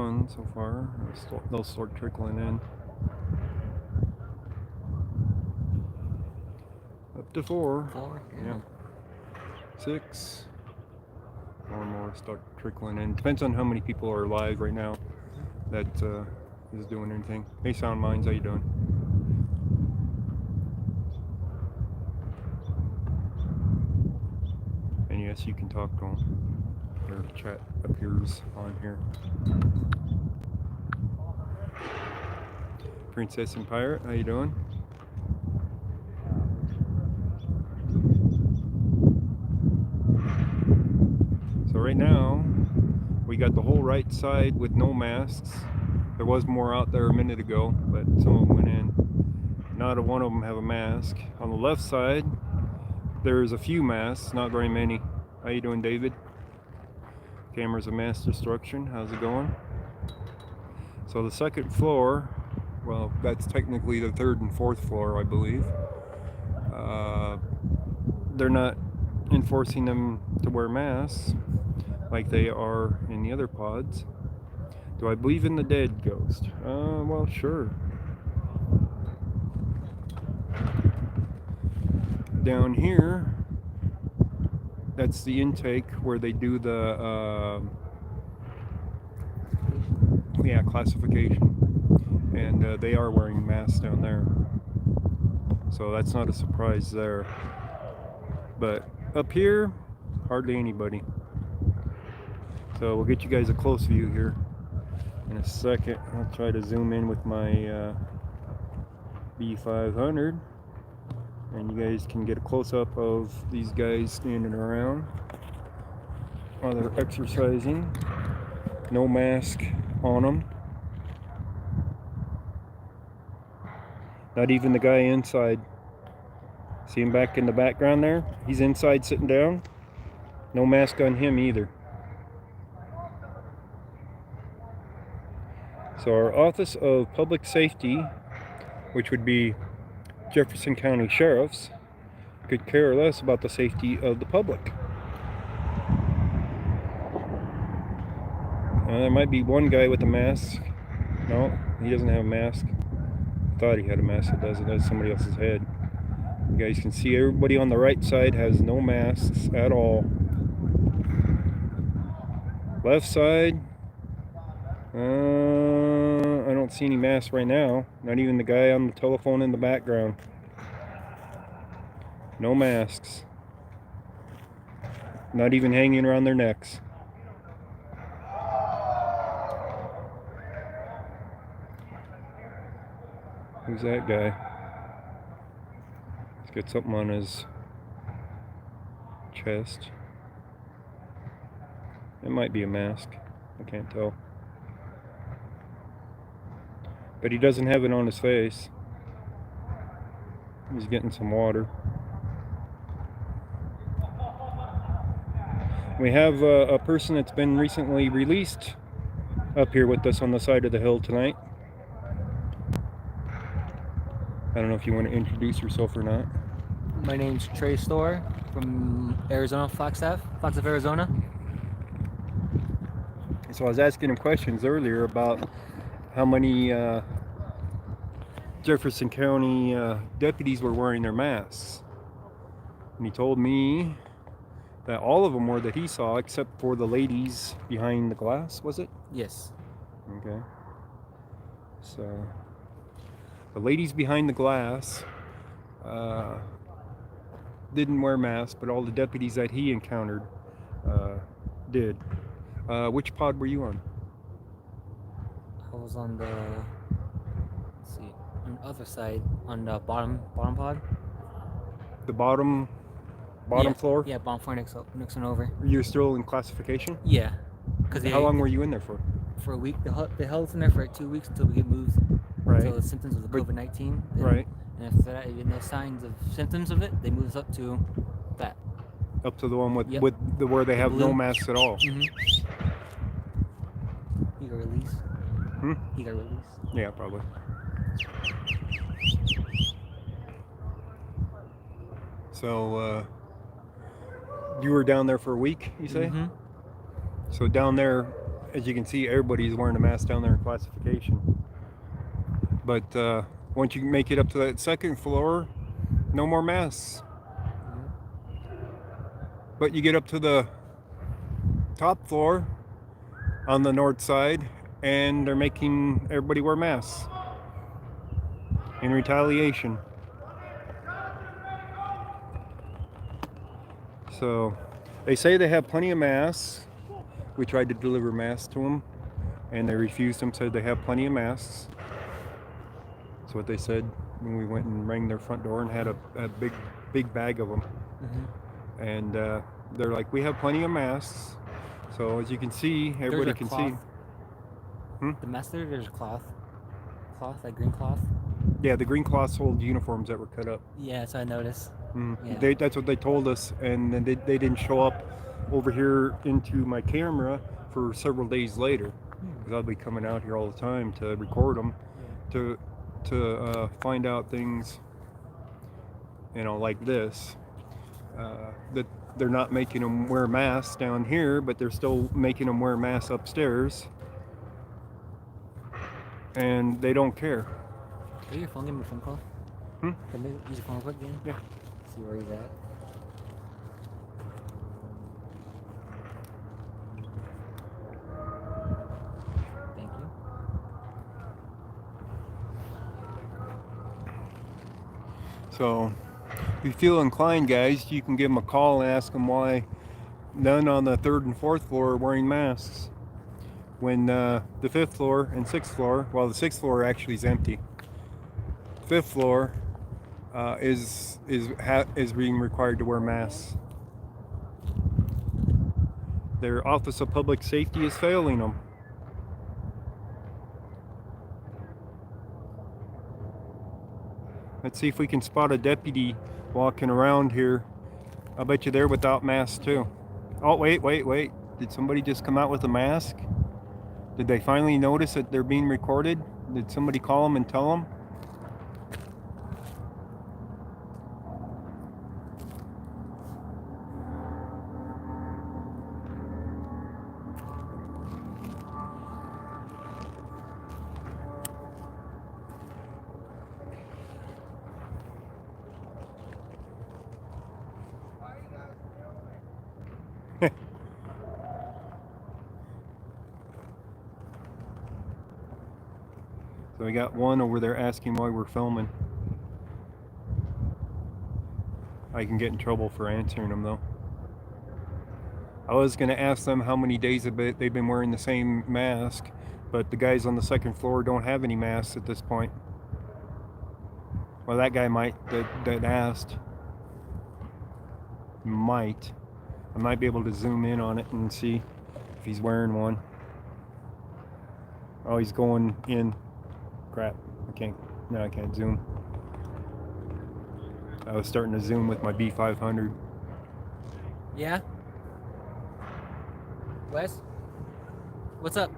1 so far. They'll start trickling in. Up to 4. 4? Yeah. 6. More and more start trickling in. Depends on how many people are live right now that is doing anything. Hey, Sound Minds, how you doing? And yes, you can talk to them. Their chat appears on here. Princess and Pirate, how you doing? So right now, we got the whole right side with no masks. There was more out there a minute ago, but some of them went in. Not a one of them have a mask. On the left side, there's a few masks, not very many. How you doing, David? Cameras of Mass Destruction, how's it going? So the second floor, well, that's technically the third and fourth floor, I believe. They're not enforcing them to wear masks like they are in the other pods. Do I believe in the dead, Ghost? Well, sure. Down here, that's the intake where they do the classification, and they are wearing masks down there, so that's not a surprise there. But up here, hardly anybody. So we'll get you guys a close view here in a second. I'll try to zoom in with my B500, and you guys can get a close-up of these guys standing around while they're exercising. No mask on them. Not even the guy inside. See him back in the background there? He's inside sitting down. No mask on him either. So our Office of Public Safety, which would be Jefferson County Sheriffs, could care less about the safety of the public. There might be one guy with a mask. No, he doesn't have a mask. Thought he had a mask. It doesn't. That's somebody else's head. You guys can see everybody on the right side has no masks at all. Left side, I don't see any masks right now. Not even the guy on the telephone in the background. No masks. Not even hanging around their necks. Who's that guy? He's got something on his chest. It might be a mask. I can't tell. But he doesn't have it on his face. He's getting some water. We have a person that's been recently released up here with us on the side of the hill tonight. I don't know if you want to introduce yourself or not. My name's Trey Store from Arizona, Flagstaff, Arizona. So I was asking him questions earlier about how many Jefferson County deputies were wearing their masks. And he told me that all of them were that he saw, except for the ladies behind the glass, was it? Yes. Okay. So the ladies behind the glass didn't wear masks, but all the deputies that he encountered did. Which pod were you on? I was on the, let's see, on the other side, on the bottom pod. The bottom floor? Yeah, bottom floor next one over. You're still in classification? Yeah. How long were you in there for? For a week. They held us in there for 2 weeks until we get moved. Right. Until the symptoms of the COVID-19. Right. And after that, even no signs of symptoms of it, they moved us up to that. Up to the one with the where they have no masks at all. Mm-hmm. He got released. He got released. Yeah, probably. So you were down there for a week, you say? Mm-hmm. So down there, as you can see, everybody's wearing a mask down there in classification. But once you make it up to that second floor, no more masks. But you get up to the top floor on the north side, and they're making everybody wear masks in retaliation. So they say they have plenty of masks. We tried to deliver masks to them, and they refused them, said they have plenty of masks. That's what they said when we went and rang their front door and had a big bag of them. Mm-hmm. And they're like, we have plenty of masks. So as you can see, everybody can see. The mask there's cloth, like green cloth. Yeah, the green cloths hold uniforms that were cut up. Yeah, so I noticed. Yeah. That's what they told us, and then they didn't show up over here into my camera for several days later, because I'll be coming out here all the time to record them, to find out things, like this, that they're not making them wear masks down here, but they're still making them wear masks upstairs, and they don't care. Are your phone? Give me a phone call. Can I use your phone quick again? Yeah. See where he's at. Thank you. So, if you feel inclined, guys, you can give them a call and ask them why none on the 3rd and 4th floor are wearing masks, when the 5th floor and 6th floor, well, the 6th floor actually is empty. 5th floor is being required to wear masks. Their Office of Public Safety is failing them. Let's see if we can spot a deputy walking around here. I'll bet you they're without masks too. Oh, wait. Did somebody just come out with a mask? Did they finally notice that they're being recorded? Did somebody call them and tell them? So we got one over there asking why we're filming. I can get in trouble for answering them though. I was going to ask them how many days they've been wearing the same mask, but the guys on the 2nd floor don't have any masks at this point. Well, that guy might, that asked, might. I might be able to zoom in on it and see if he's wearing one. Oh, he's going in. Crap, I can't zoom. I was starting to zoom with my B500. Yeah? Wes? What's up?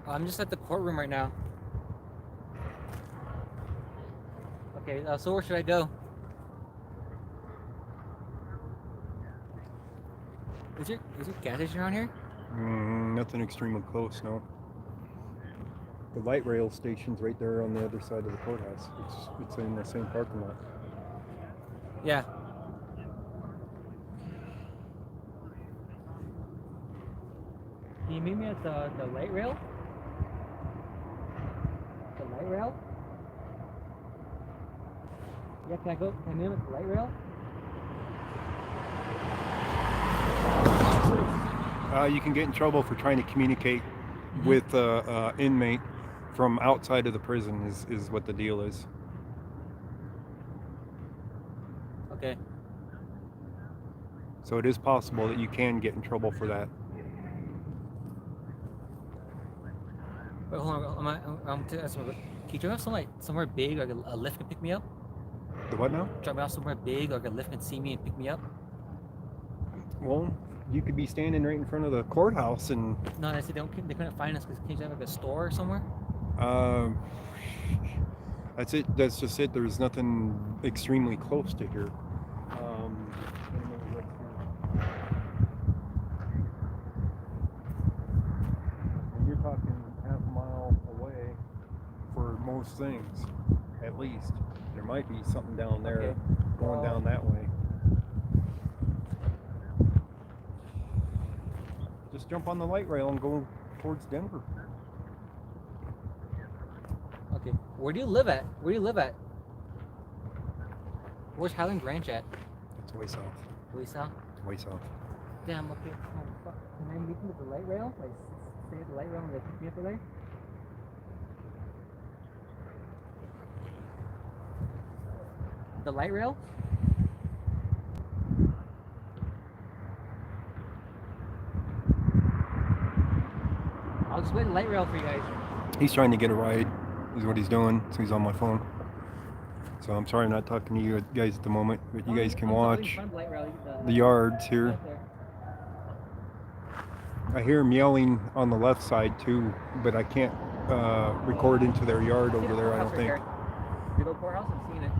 I'm just at the courtroom right now. Okay, so where should I go? Is your gas station around here? Nothing extremely close, no. The light rail station's right there on the other side of the courthouse. It's in the same parking lot. Yeah. Can you meet me at the light rail? The light rail? Yeah, can I meet him at the light rail? You can get in trouble for trying to communicate with inmate from outside of the prison is what the deal is. Okay. So it is possible that you can get in trouble for that. Wait, hold on. Can you drive off somewhere big, like a lift can pick me up? The what now? Drive off somewhere big, like a lift can see me and pick me up? Well, you could be standing right in front of the courthouse and... No, they couldn't find us because can you have like a store or somewhere? That's it. That's just it. There's nothing extremely close to here. I don't know what's here. And you're talking half a mile away for most things, at least. There might be something down there Okay. going down that way. Just jump on the light rail and go towards Denver. Okay. Where do you live at? Where do you live at? Where's Highland Ranch at? It's way south. Way south? Way south. Damn, okay. Oh, fuck. Can I meet them at the light rail? Like, stay at the light rail and they pick me up there? The light rail? I'll just wait at the light rail for you guys. He's trying to get a ride, is what he's doing. So he's on my phone. So I'm sorry I'm not talking to you guys at the moment, but you guys can watch the yards here. I hear him yelling on the left side too, but I can't record into their yard over there, I don't think. The little courthouse, I'm seeing it.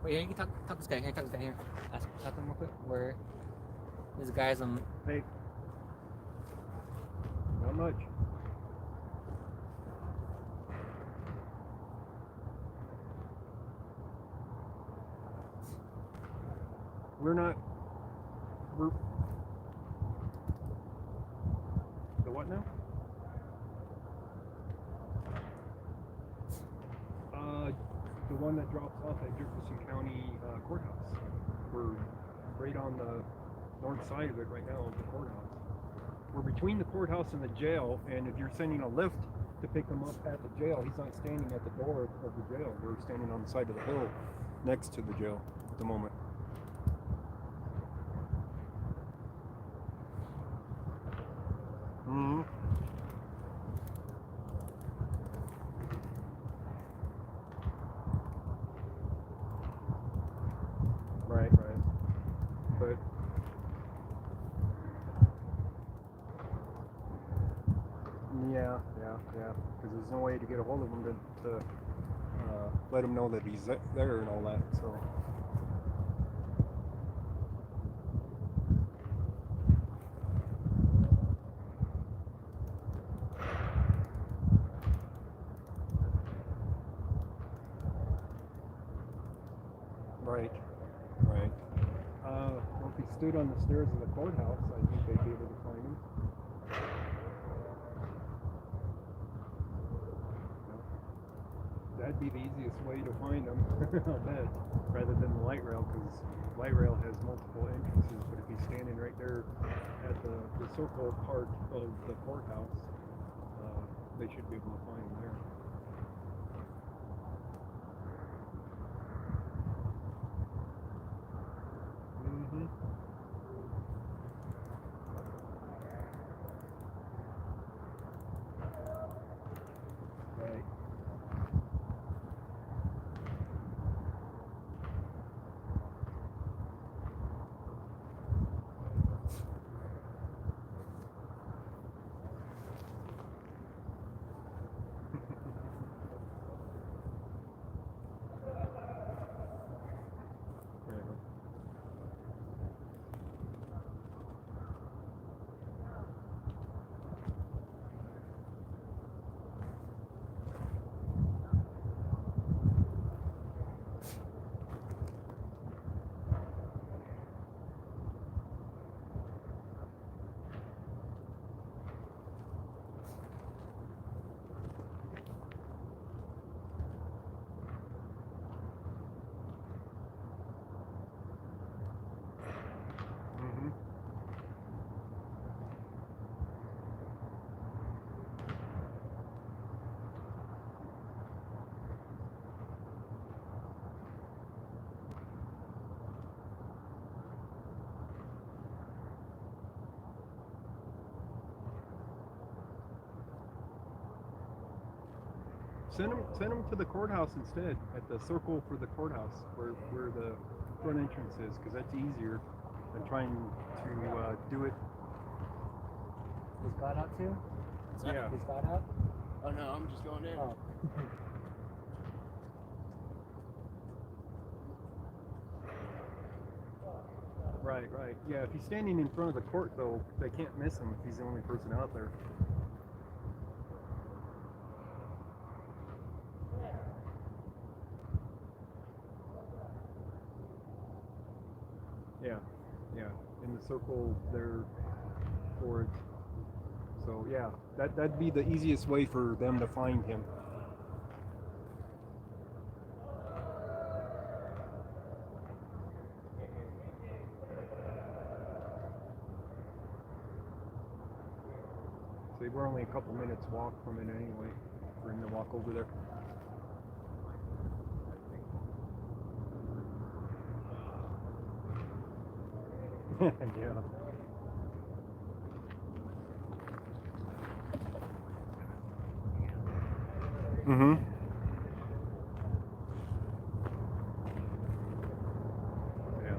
Wait, here, you can talk to this guy. Here, talk to this guy here. Talk to him real quick. Where these guys, Hey. Not much. We're the what now? The one that drops off at Jefferson County Courthouse. We're right on the north side of it right now, the courthouse. We're between the courthouse and the jail, and if you're sending a lift to pick him up at the jail, he's not standing at the door of the jail. We're standing on the side of the hill next to the jail at the moment. Mm-hmm. Right. But yeah. Because there's no way to get a hold of him to let him know that he's there and all that. So. Right. Well, if he stood on the stairs of the courthouse, I think they'd be able to find him. That'd be the easiest way to find him, I'll bet, rather than the light rail, because light rail has multiple entrances. But if he's standing right there at the circle part of the courthouse, they should be able to find him there. Mm-hmm. Right. Send them to the courthouse instead, at the circle for the courthouse, where the front entrance is, because that's easier than trying to do it Is God out too? Yeah. Is God out? Oh no, I'm just going in. Oh. Right. Yeah, if he's standing in front of the court, though, they can't miss him if he's the only person out there. Yeah, in the circle there for it. So yeah, that'd be the easiest way for them to find him. See, we're only a couple minutes walk from it anyway, for him to walk over there. Yeah. Mm-hmm. Yeah.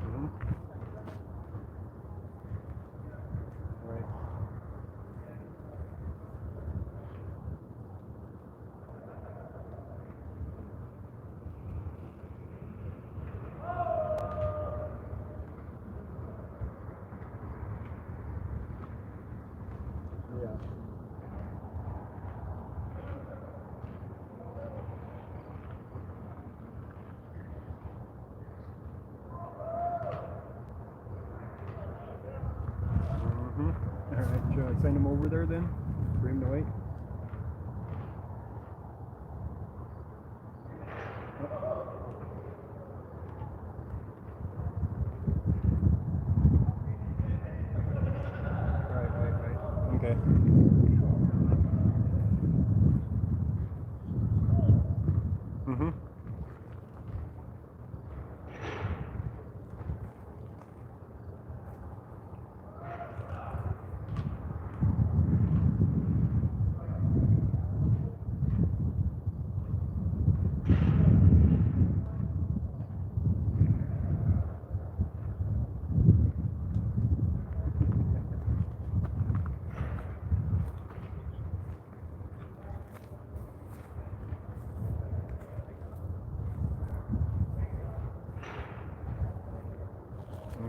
Mm-hmm. Right. Yeah. Mm-hmm. All right, should I send him over there then? For him to wait? Right. Okay. Mm-hmm.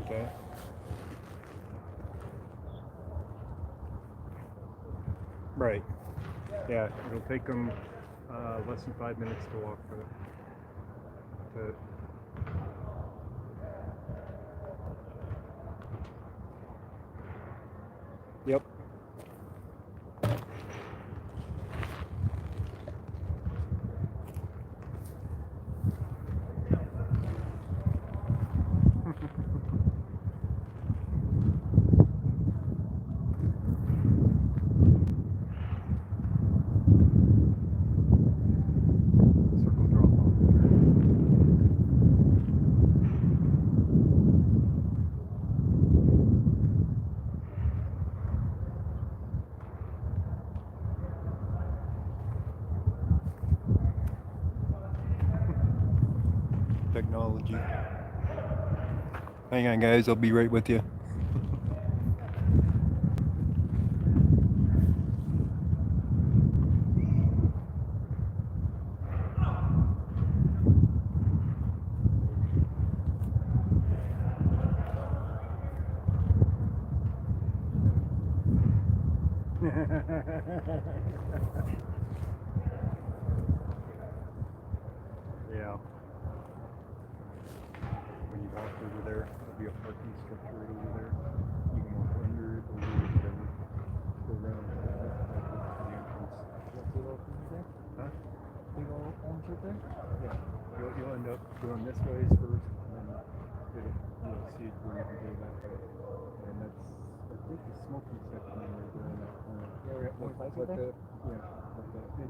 Okay. Right. Yeah, it'll take them less than 5 minutes to walk for it. Yep. Circle drop off. Technology. Hang on, guys. I'll be right with you. Yeah. When you walk over there, there'll be a parking structure right over there. You can walk under it or whatever. Go around the entrance. Big old thing there? Huh? Big old orange right there? Yeah. You'll end up going this way first, and then you'll see where you can go that way. And that's, I think, the smoking section right there in that corner. Yeah, we're at 25 right there? Yeah. But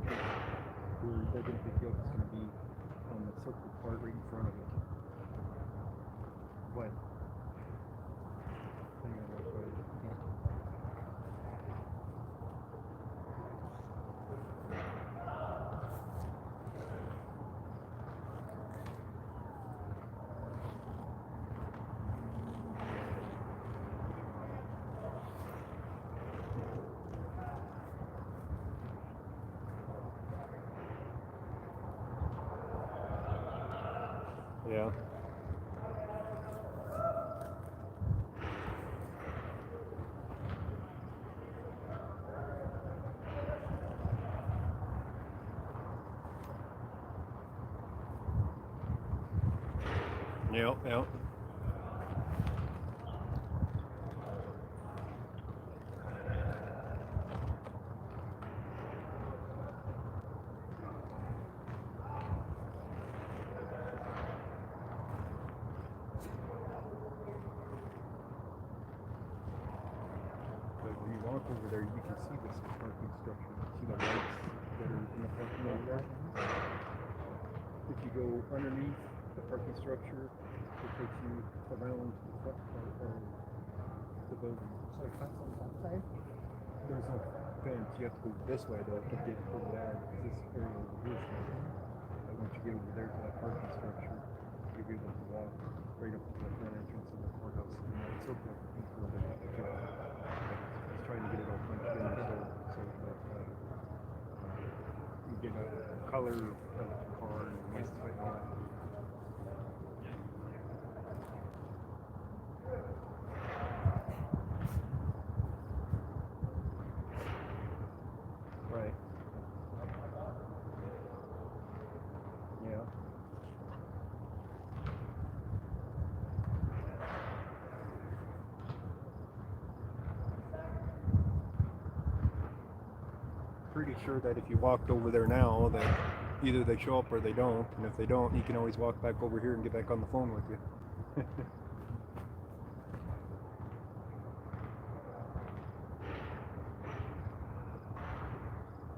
part right in front of it. What? Hang on real quick. Yeah. Yep, yep. But when you walk over there, you can see this parking structure. See the lights that are in the parking lot there? If you go underneath the parking structure, it takes you around to the front part of the building. So fence on that side? There's no fence. You have to go this way though to get over there because this area over here is fenced. But once you get over there to that parking structure, you'll be able to walk right up to the front entrance of the courthouse. And that's okay. He's trying to get it all punched in so that you get a color of the car and license plate and all that. Right. Yeah. Pretty sure that if you walked over there now, that either they show up or they don't, and if they don't, you can always walk back over here and get back on the phone with you.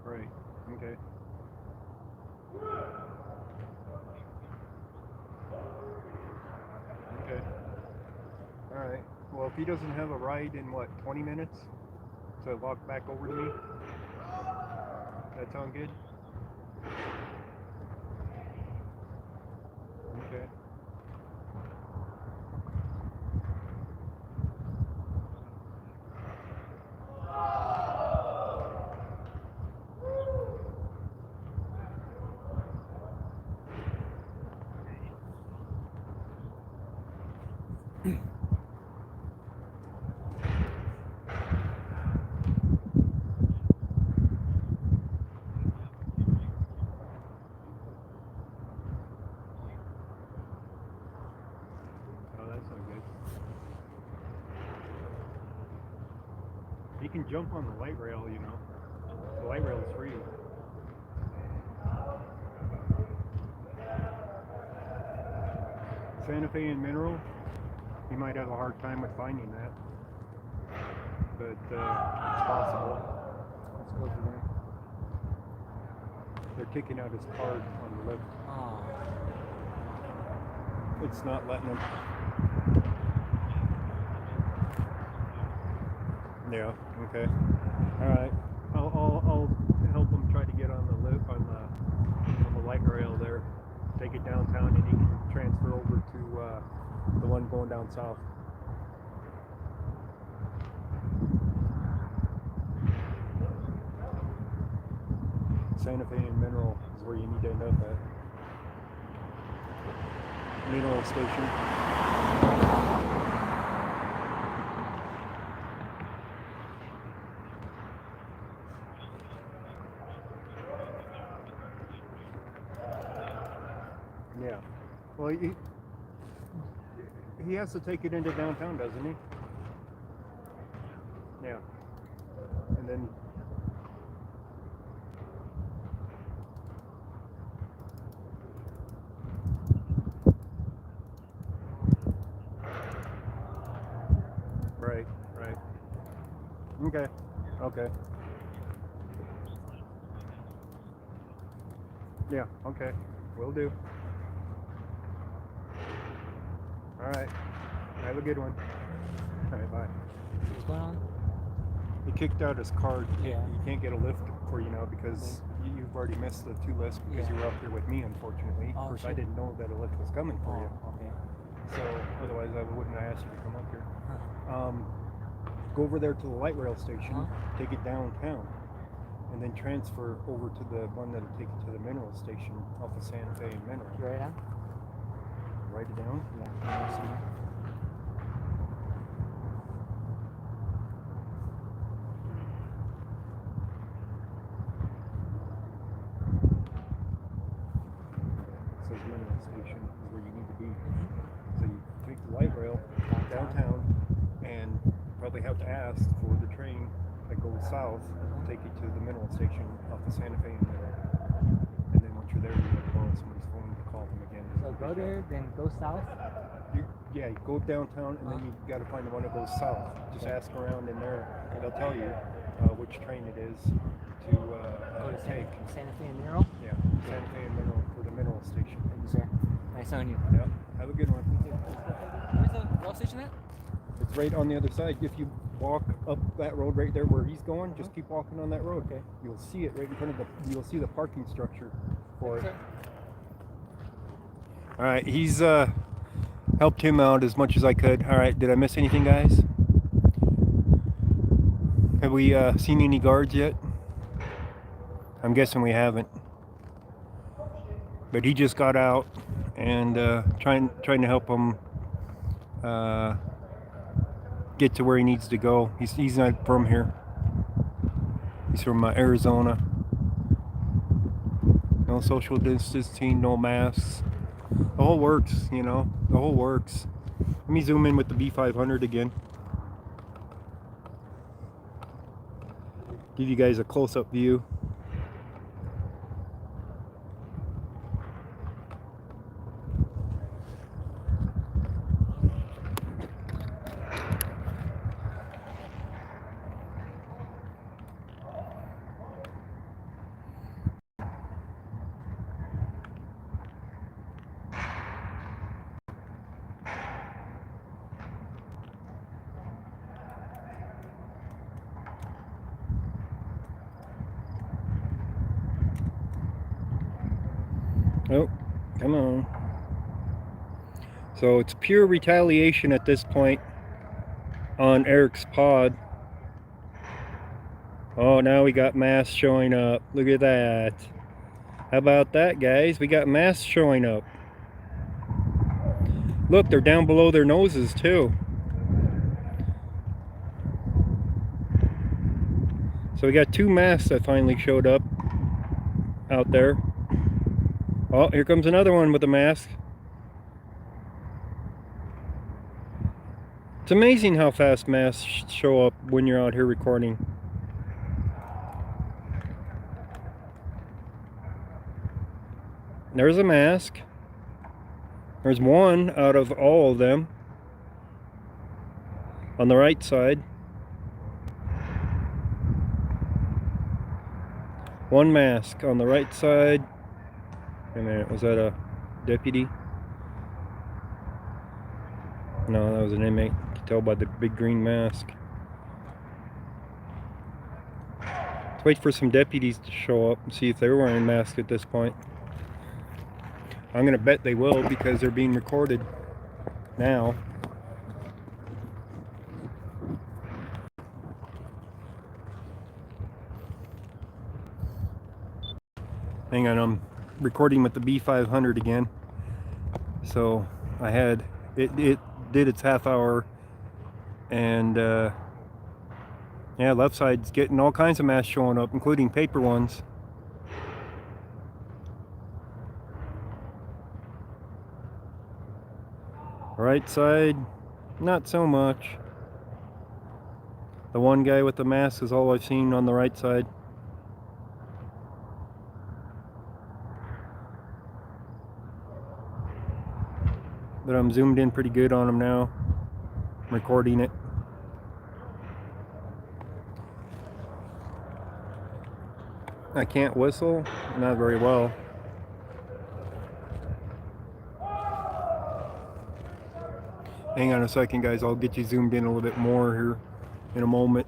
Right. Okay. Okay. All right. Well, if he doesn't have a ride in what, 20 minutes to walk back over to me, that sound good? Okay. Oh, that's not good. You can jump on the light rail, you know. The light rail is free. Santa Fe and Mineral, you might have a hard time with finding that. But it's possible. Let's go over there. They're kicking out his card on the left. Oh. It's not letting him. Yeah. Okay. All right. I'll help him try to get on the light rail there. Take it downtown, and he can transfer over to the one going down south. Santa Fe and Mineral is where you need to end up at. Mineral station. Yeah. Well, he has to take it into downtown, doesn't he? Yeah. And then right. Okay. Okay. Yeah, okay. Will do. All right. Have a good one. All right, bye. What's going on? He kicked out his card. Yeah. You can't get a lift for you now because you've already missed the 2 lifts because Yeah. you were up here with me, unfortunately. Oh, of course, I shit. didn't know that a lift was coming for you. Oh, okay. So otherwise, I wouldn't have asked you to come up here. Huh. Go over there to the light rail station, Uh-huh. take it downtown, and then transfer over to the one that'll take you to the mineral station off of Santa Fe and Mineral. You write it down? Write it down. Yeah. It says mineral station is where you need to be. So you take the light rail downtown and probably have to ask for the train that goes south, take you to the mineral station off the Santa Fe and Mineral. And then once you're there, you have to borrow somebody's phone to call them again. So go there, then go south. Yeah, you go downtown and then you got to find the one that goes south. Just ask around in there. They'll tell you which train it is to Go to take. Santa Fe and Mineral. Yeah, Santa Fe and Mineral for the mineral station. Thank you, sir. Nice knowing you. Yeah, have a good one. Where's the rail station at? It's right on the other side. If you walk up that road right there where he's going, just keep walking on that road. Okay. You'll see it right in front of you'll see the parking structure for it. Sir. All right, he's helped him out as much as I could. All right, did I miss anything, guys? Have we seen any guards yet? I'm guessing we haven't. But he just got out and trying to help him get to where he needs to go. He's not from here. He's from Arizona. No social distancing, no masks. The whole works, you know. The whole works. Let me zoom in with the B500 again. Give you guys a close-up view. Oh, come on. So it's pure retaliation at this point on Eric's pod. Oh, now we got masks showing up. Look at that. How about that, guys? We got masks showing up. Look, they're down below their noses, too. So we got 2 masks that finally showed up out there. Oh, here comes another one with a mask. It's amazing how fast masks show up when you're out here recording. There's a mask. There's one out of all of them on the right side. One mask on the right side. Wait a minute, was that a deputy? No, that was an inmate. You can tell by the big green mask. Let's wait for some deputies to show up and see if they're wearing masks at this point. I'm gonna bet they will because they're being recorded now. Hang on, I'm recording with the B500 again. So I had it did its half hour, and yeah, left side's getting all kinds of masks showing up, including paper ones. Right side, not so much. The one guy with the mask is all I've seen on the right side. But I'm zoomed in pretty good on him now. I'm recording it. I can't whistle, not very well. Hang on a second, guys. I'll get you zoomed in a little bit more here in a moment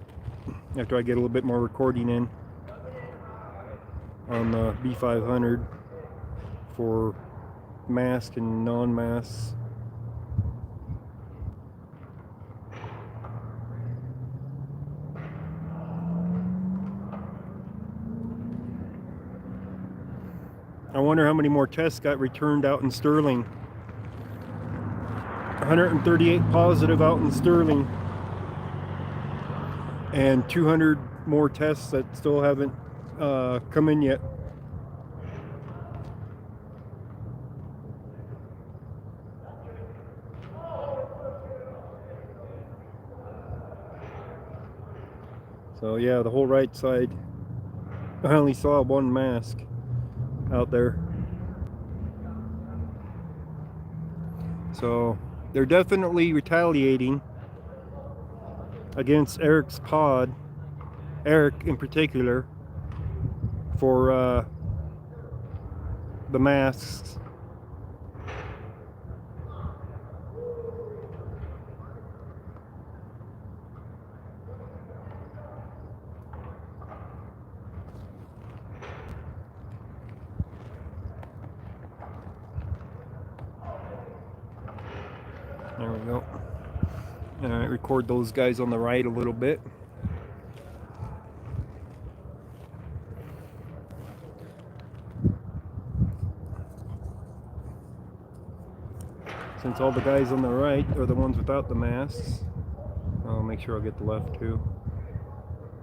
after I get a little bit more recording in on the B500 for mask and non-masks. I wonder how many more tests got returned out in Sterling. 138 positive out in Sterling, and 200 more tests that still haven't come in yet. So yeah, the whole right side, I only saw one mask out there. So they're definitely retaliating against Eric's pod, Eric in particular, for the masks. There we go. All right, record those guys on the right a little bit. Since all the guys on the right are the ones without the masks, I'll make sure I'll get the left too.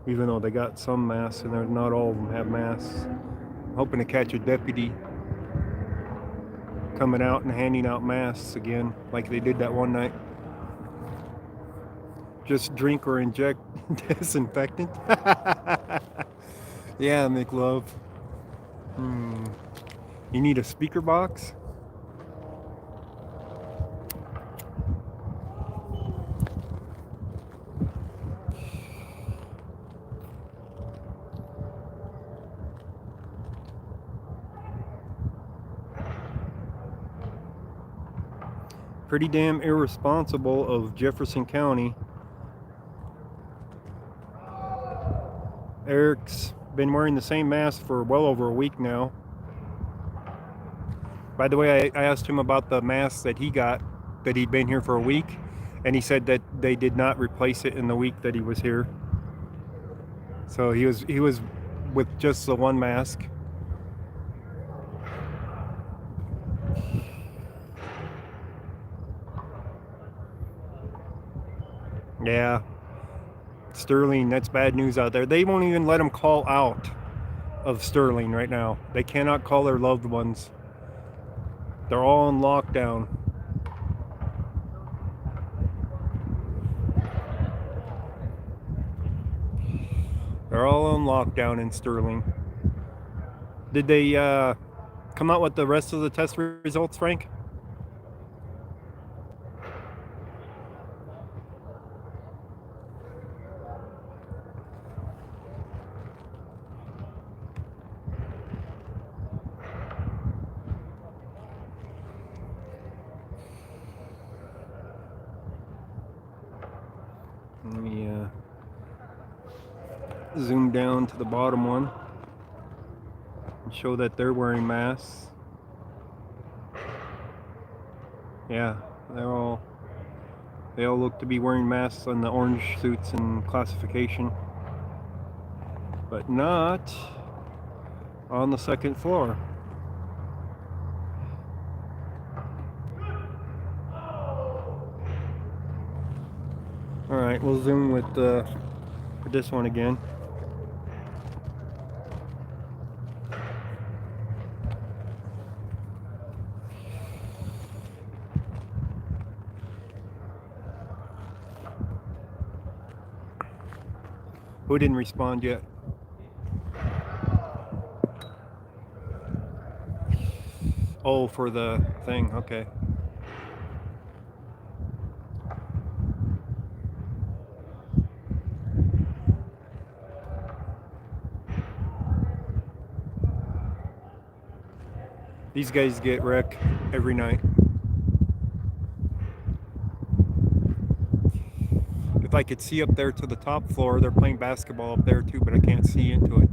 Even though they got some masks and not all of them have masks. I'm hoping to catch a deputy coming out and handing out masks again, like they did that one night. Just drink or inject disinfectant. Yeah, McLove. You need a speaker box? Pretty damn irresponsible of Jefferson County. Eric's been wearing the same mask for well over a week now. By the way, I asked him about the mask that he got, that he'd been here for a week, and he said that they did not replace it in the week that he was here. So he was with just the one mask. Yeah. Sterling, that's bad news out there. They won't even let them call out of Sterling right now. They cannot call their loved ones. They're all in lockdown. They're all on lockdown in Sterling. Did they come out with the rest of the test results, Frank? Let me zoom down to the bottom one and show that they're wearing masks. Yeah, they all look to be wearing masks on the orange suits and classification, but not on the second floor. All right, we'll zoom with this one again. Who didn't respond yet? Oh, for the thing, okay. These guys get wrecked every night. I could see up there to the top floor. They're playing basketball up there too, but I can't see into it.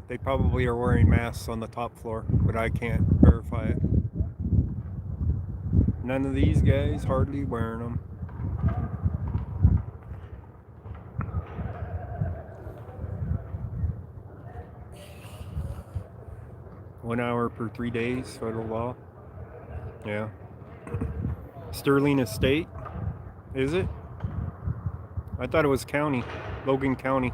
They probably are wearing masks on the top floor, but I can't verify it. None of these guys hardly wearing them. One hour per 3 days, federal law. Yeah. Sterling Estate, is it? I thought it was county, Logan County.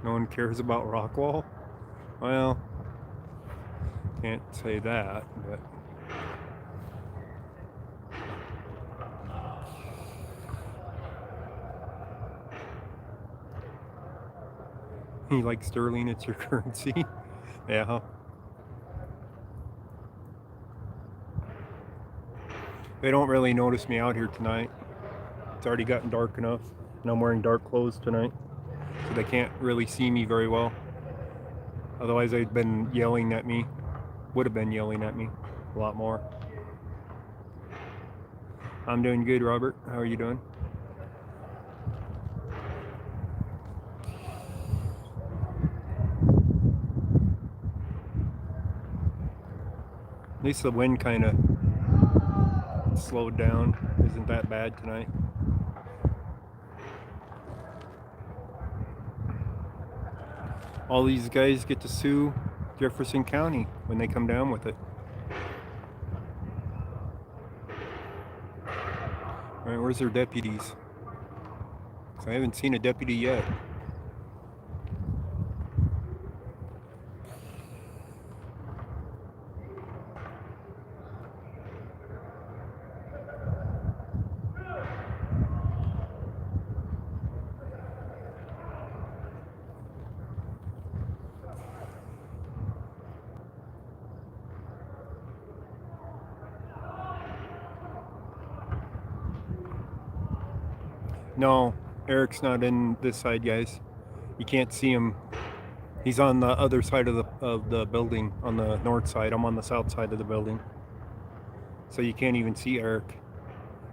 No one cares about Rockwall? Well, can't say that, but you like sterling, it's your currency. Yeah. They don't really notice me out here tonight. It's already gotten dark enough, and I'm wearing dark clothes tonight, so they can't really see me very well. Otherwise, they'd been yelling at me. Would have been yelling at me a lot more. I'm doing good, Robert. How are you doing? At least the wind kind of slowed down. Isn't that bad tonight? All these guys get to sue Jefferson County when they come down with it. All right, where's their deputies? 'Cause I haven't seen a deputy yet. No, Eric's not in this side, guys. You can't see him. He's on the other side of the building, on the north side. I'm on the south side of the building, so you can't even see Eric.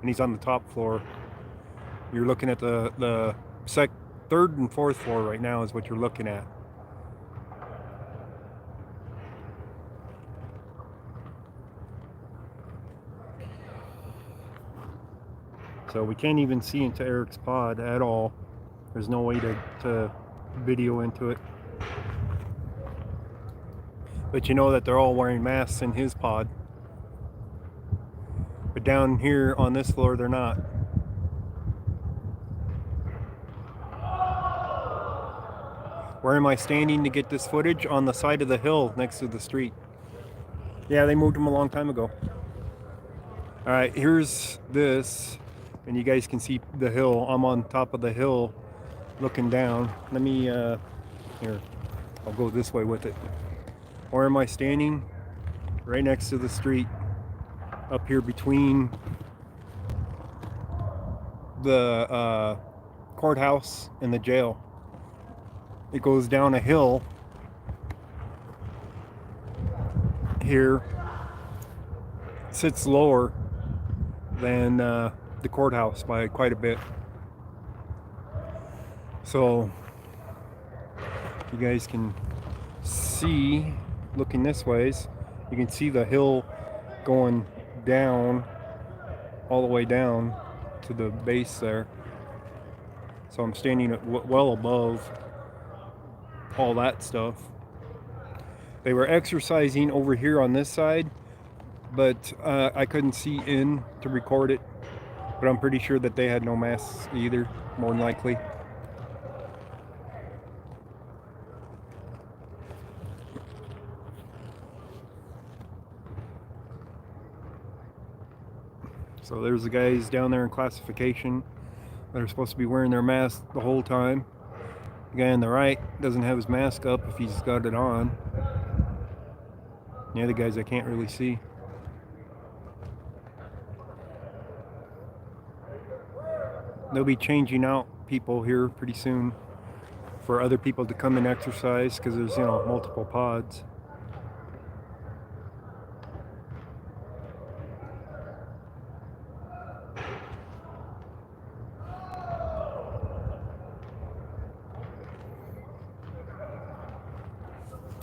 And he's on the top floor. You're looking at the third and fourth floor right now is what you're looking at. So we can't even see into Eric's pod at all. There's no way to video into it. But you know that they're all wearing masks in his pod. But down here on this floor, they're not. Where am I standing to get this footage? On the side of the hill next to the street. Yeah, they moved them a long time ago. All right, here's this. And you guys can see the hill. I'm on top of the hill looking down. Let me, here, I'll go this way with it. Where am I standing? Right next to the street. Up here between the courthouse and the jail. It goes down a hill here. Sits lower than the courthouse by quite a bit. So you guys can see, looking this ways, you can see the hill going down, all the way down to the base there. So I'm standing at well above all that stuff. They were exercising over here on this side, but I couldn't see in to record it. But I'm pretty sure that they had no masks either, more than likely. So there's the guys down there in classification that are supposed to be wearing their mask the whole time. The guy on the right doesn't have his mask up if he's got it on. The other guys I can't really see. They'll be changing out people here pretty soon for other people to come and exercise, because there's, you know, multiple pods.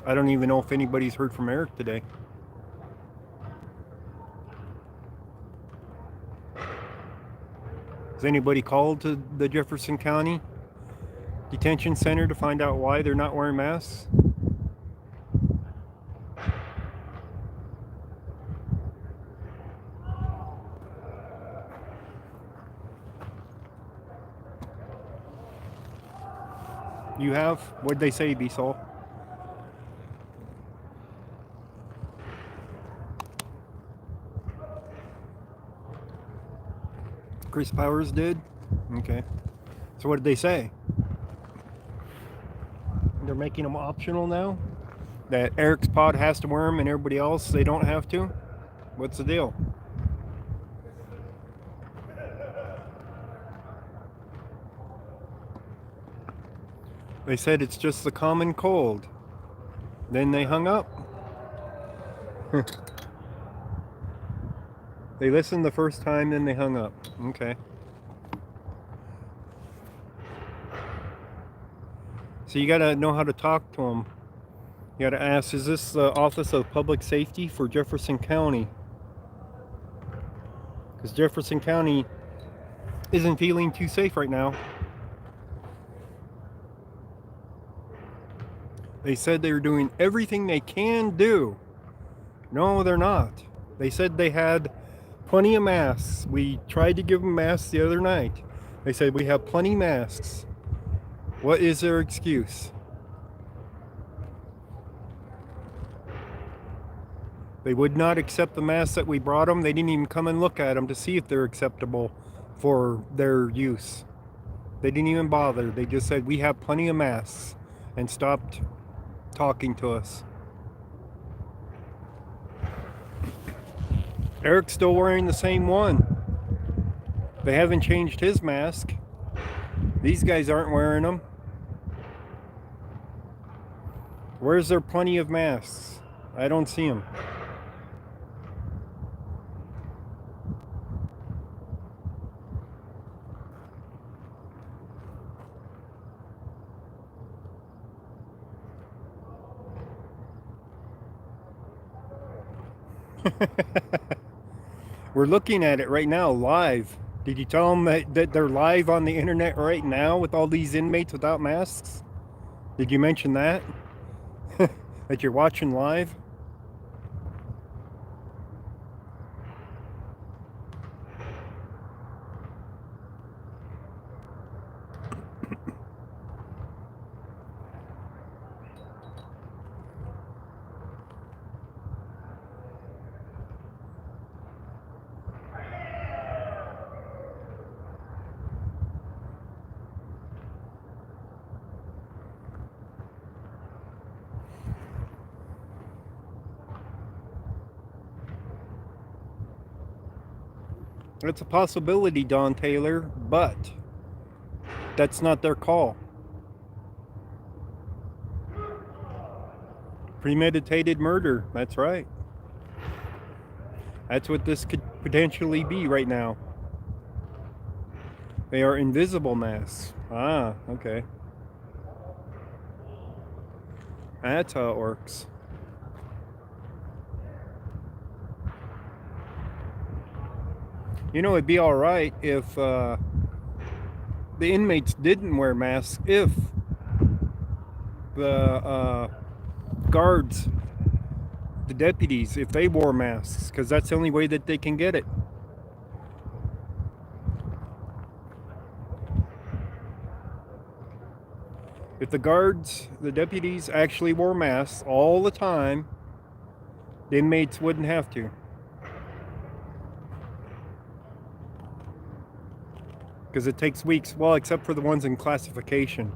I don't even know if anybody's heard from Eric today. Has anybody called to the Jefferson County Detention Center to find out why they're not wearing masks? You have? What'd they say, B-Sol? Chris Powers did? Okay. So what did they say? They're making them optional now? That Eric's pod has to wear them and everybody else, they don't have to? What's the deal? They said it's just the common cold. Then they hung up. They listened the first time, then they hung up. Okay. So you gotta know how to talk to them. You gotta ask, is this the Office of Public Safety for Jefferson County? Because Jefferson County isn't feeling too safe right now. They said they were doing everything they can do. No, they're not. They said they had plenty of masks. We tried to give them masks the other night. They said we have plenty of masks. What is their excuse? They would not accept the masks that we brought them. They didn't even come and look at them to see if they're acceptable for their use. They didn't even bother. They just said we have plenty of masks and stopped talking to us. Eric's still wearing the same one. They haven't changed his mask. These guys aren't wearing them. Where's there plenty of masks? I don't see them. We're looking at it right now live. Did you tell them that they're live on the internet right now with all these inmates without masks? Did you mention that? That you're watching live? It's a possibility, Don Taylor, but that's not their call. Premeditated murder, that's right. That's what this could potentially be right now. They are invisible masks. Ah, okay. That's how it works. You know, it'd be all right if the inmates didn't wear masks, if the guards, the deputies, if they wore masks, because that's the only way that they can get it. If the guards, the deputies actually wore masks all the time, the inmates wouldn't have to. Because it takes weeks, well, except for the ones in classification.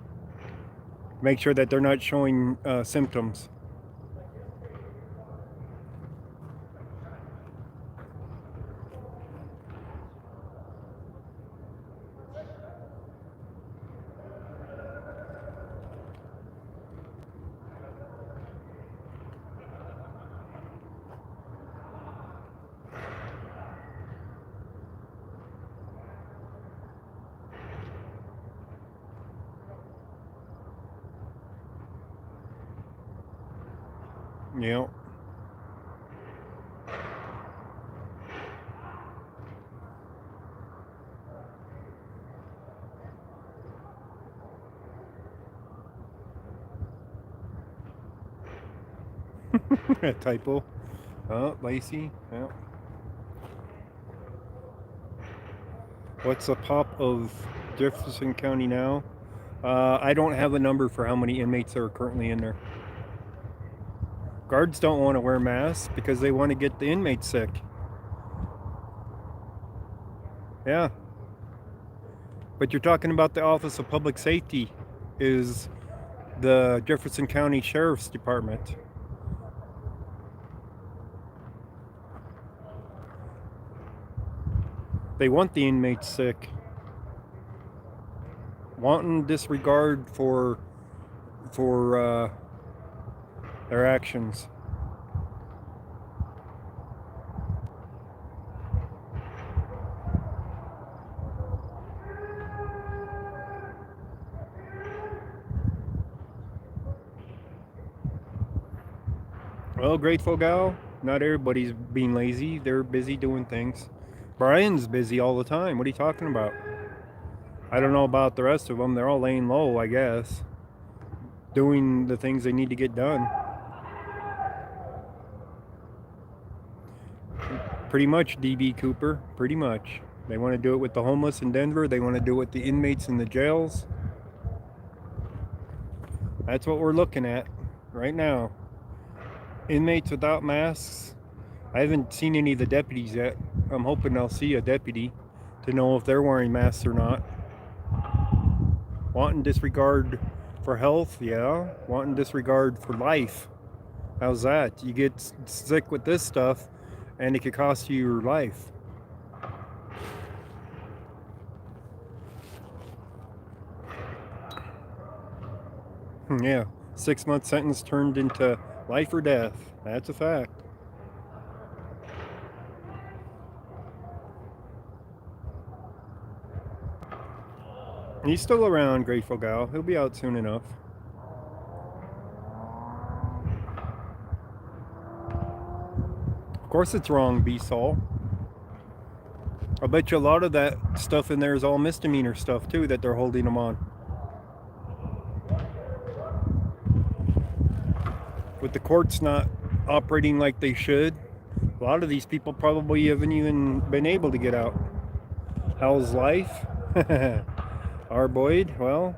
Make sure that they're not showing symptoms. Yeah. A typo. Oh, Lacey. Yeah. What's the pop of Jefferson County now? I don't have a number for how many inmates are currently in there. Guards don't want to wear masks because they want to get the inmates sick. Yeah. But you're talking about the Office of Public Safety is the Jefferson County Sheriff's Department. They want the inmates sick. Wanton disregard for their actions. Well, grateful gal, not everybody's being lazy. They're busy doing things. Brian's busy all the time. What are you talking about? I don't know about the rest of them. They're all laying low, I guess. Doing the things they need to get done. Pretty much, DB Cooper. Pretty much. They want to do it with the homeless in Denver. They want to do it with the inmates in the jails. That's what we're looking at right now. Inmates without masks. I haven't seen any of the deputies yet. I'm hoping I'll see a deputy to know if they're wearing masks or not. Wanton disregard for health, yeah. Wanton disregard for life. How's that? You get sick with this stuff and it could cost you your life. Yeah, 6-month sentence turned into life or death. That's a fact. He's still around, Grateful Gal. He'll be out soon enough. Of course it's wrong, B-Sol. I'll bet you a lot of that stuff in there is all misdemeanor stuff, too, that they're holding them on. With the courts not operating like they should, a lot of these people probably haven't even been able to get out. How's life? R. Boyd, well,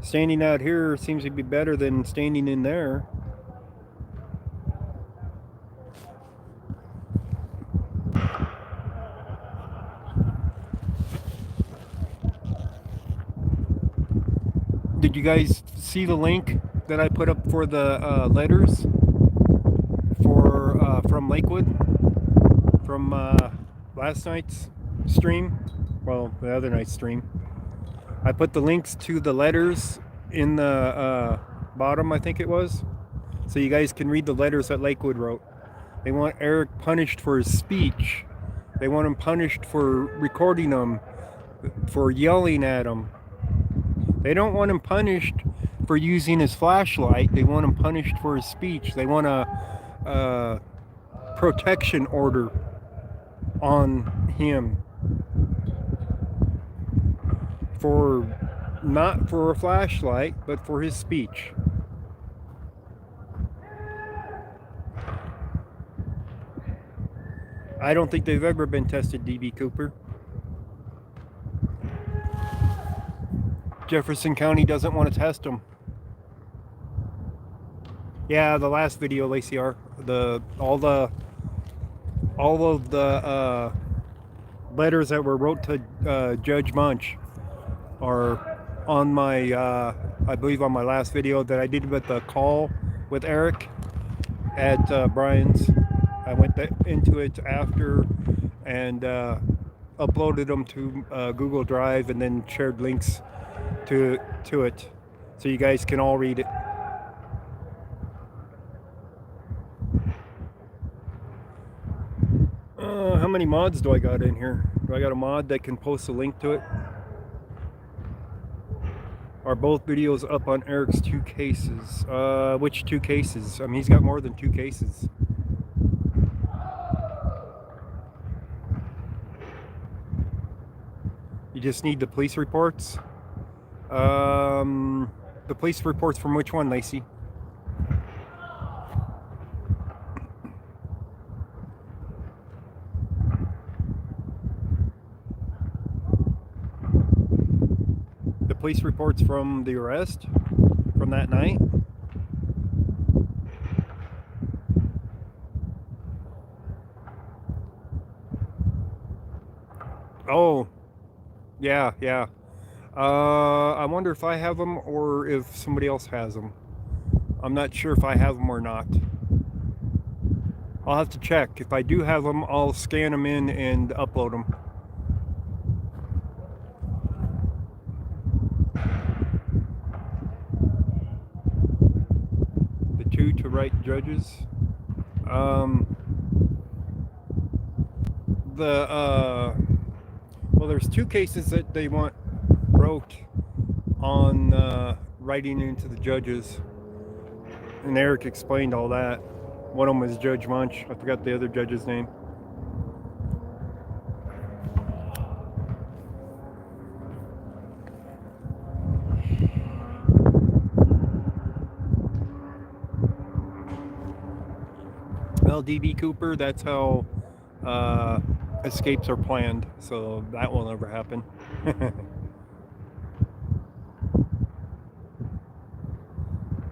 standing out here seems to be better than standing in there. Did you guys see the link that I put up for the letters for from Lakewood from last night's stream? Well, the other night's stream. I put the links to the letters in the bottom, I think it was, so you guys can read the letters that Lakewood wrote. They want Eric punished for his speech. They want him punished for recording them, for yelling at him. They don't want him punished for using his flashlight. They want him punished for his speech. They want a protection order on him for not for a flashlight, but for his speech. I don't think they've ever been tested, DB Cooper. Jefferson County doesn't want to test them. Yeah, the last video, Lacey R. All of the letters that were wrote to Judge Munch are on my, I believe on my last video that I did with the call with Eric at Brian's. I went into it after and uploaded them to Google Drive and then shared links to it so you guys can all read it. How many mods do I got in here? Do I got a mod that can post a link to it? Are both videos up on Eric's 2 cases? Which 2 cases? I mean, he's got more than 2 cases. You just need the police reports? The police reports from which one, Lacey? The police reports from the arrest? From that night? Oh, yeah. I wonder if I have them or if somebody else has them. I'm not sure if I have them or not. I'll have to check. If I do have them, I'll scan them in and upload them. The 2 to write judges. Well, there's 2 cases that they wrote on writing into the judges, and Eric explained all that. One of them was Judge Munch. I forgot the other judge's name. Well, DB Cooper, that's how escapes are planned, so that will never happen.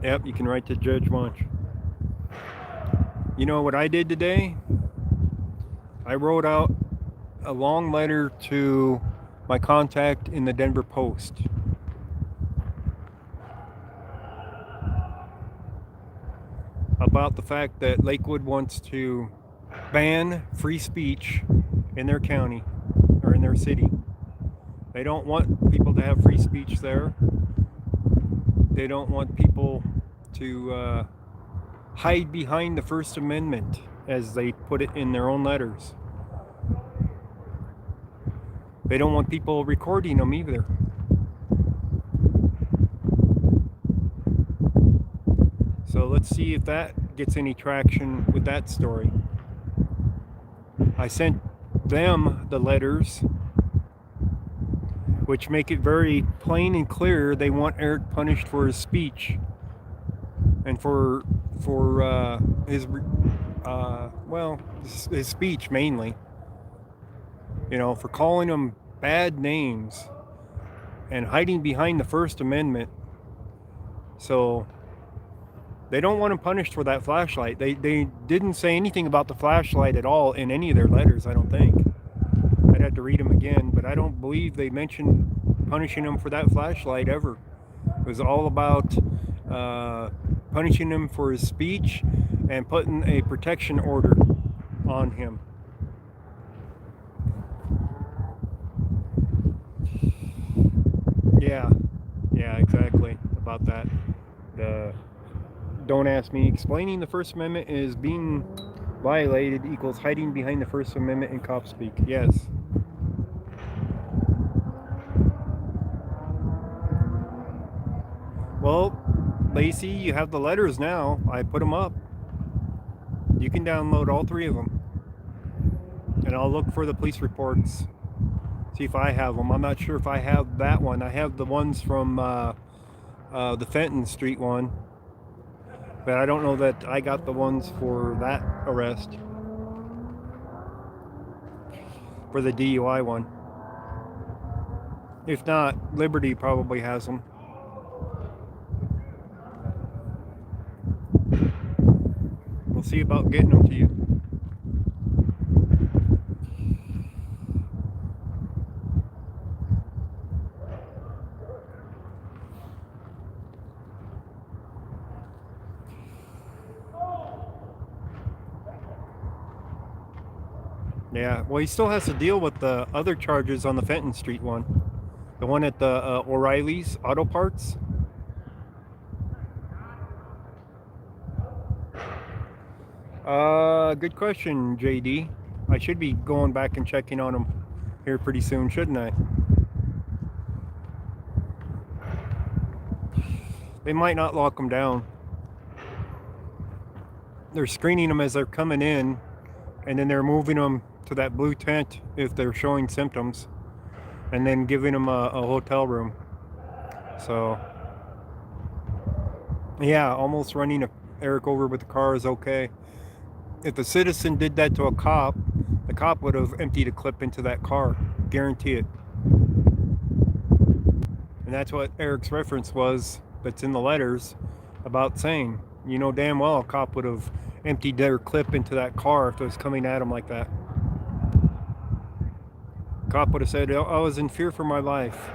Yep, you can write to Judge Munch. You know what I did today? I wrote out a long letter to my contact in the Denver Post. About the fact that Lakewood wants to ban free speech in their county or in their city. They don't want people to have free speech there. They don't want people to hide behind the First Amendment, as they put it in their own letters. They don't want people recording them either. So let's see if that gets any traction with that story. I sent them the letters, which make it very plain and clear they want Eric punished for his speech and for his speech mainly. You know, for calling them bad names and hiding behind the First Amendment. So they don't want him punished for that flashlight. They didn't say anything about the flashlight at all in any of their letters, I don't think. I'd have to read them again, but I don't believe they mentioned punishing him for that flashlight ever. It was all about punishing him for his speech and putting a protection order on him. Yeah, exactly about that. Don't ask me. Explaining the First Amendment is being violated equals hiding behind the First Amendment in cop speak. Yes. Well, Lacey, you have the letters now. I put them up. You can download all 3 of them. And I'll look for the police reports. See if I have them. I'm not sure if I have that one. I have the ones from the Fenton Street one. But I don't know that I got the ones for that arrest. For the DUI one. If not, Liberty probably has them. We'll see about getting them to you. Yeah, well, he still has to deal with the other charges on the Fenton Street one. The one at the O'Reilly's Auto Parts. Good question, JD. I should be going back and checking on them here pretty soon, shouldn't I? They might not lock them down. They're screening them as they're coming in, and then they're moving them to that blue tent if they're showing symptoms, and then giving them a hotel room. So, yeah, almost running Eric over with the car is okay. If a citizen did that to a cop, the cop would have emptied a clip into that car. Guarantee it. And that's what Eric's reference was, that's in the letters, about saying, you know damn well a cop would have emptied their clip into that car if it was coming at him like that. Cop would have said, I was in fear for my life,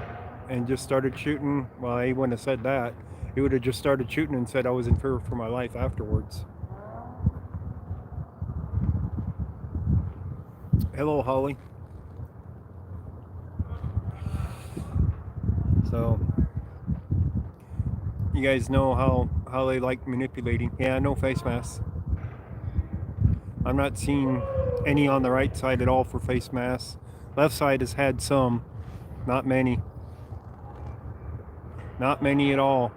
and just started shooting. Well, he wouldn't have said that. He would have just started shooting and said I was in fear for my life afterwards. Hello, Holly. So, you guys know how they like manipulating. Yeah, no face masks. I'm not seeing any on the right side at all for face masks. Left side has had some, not many. Not many at all.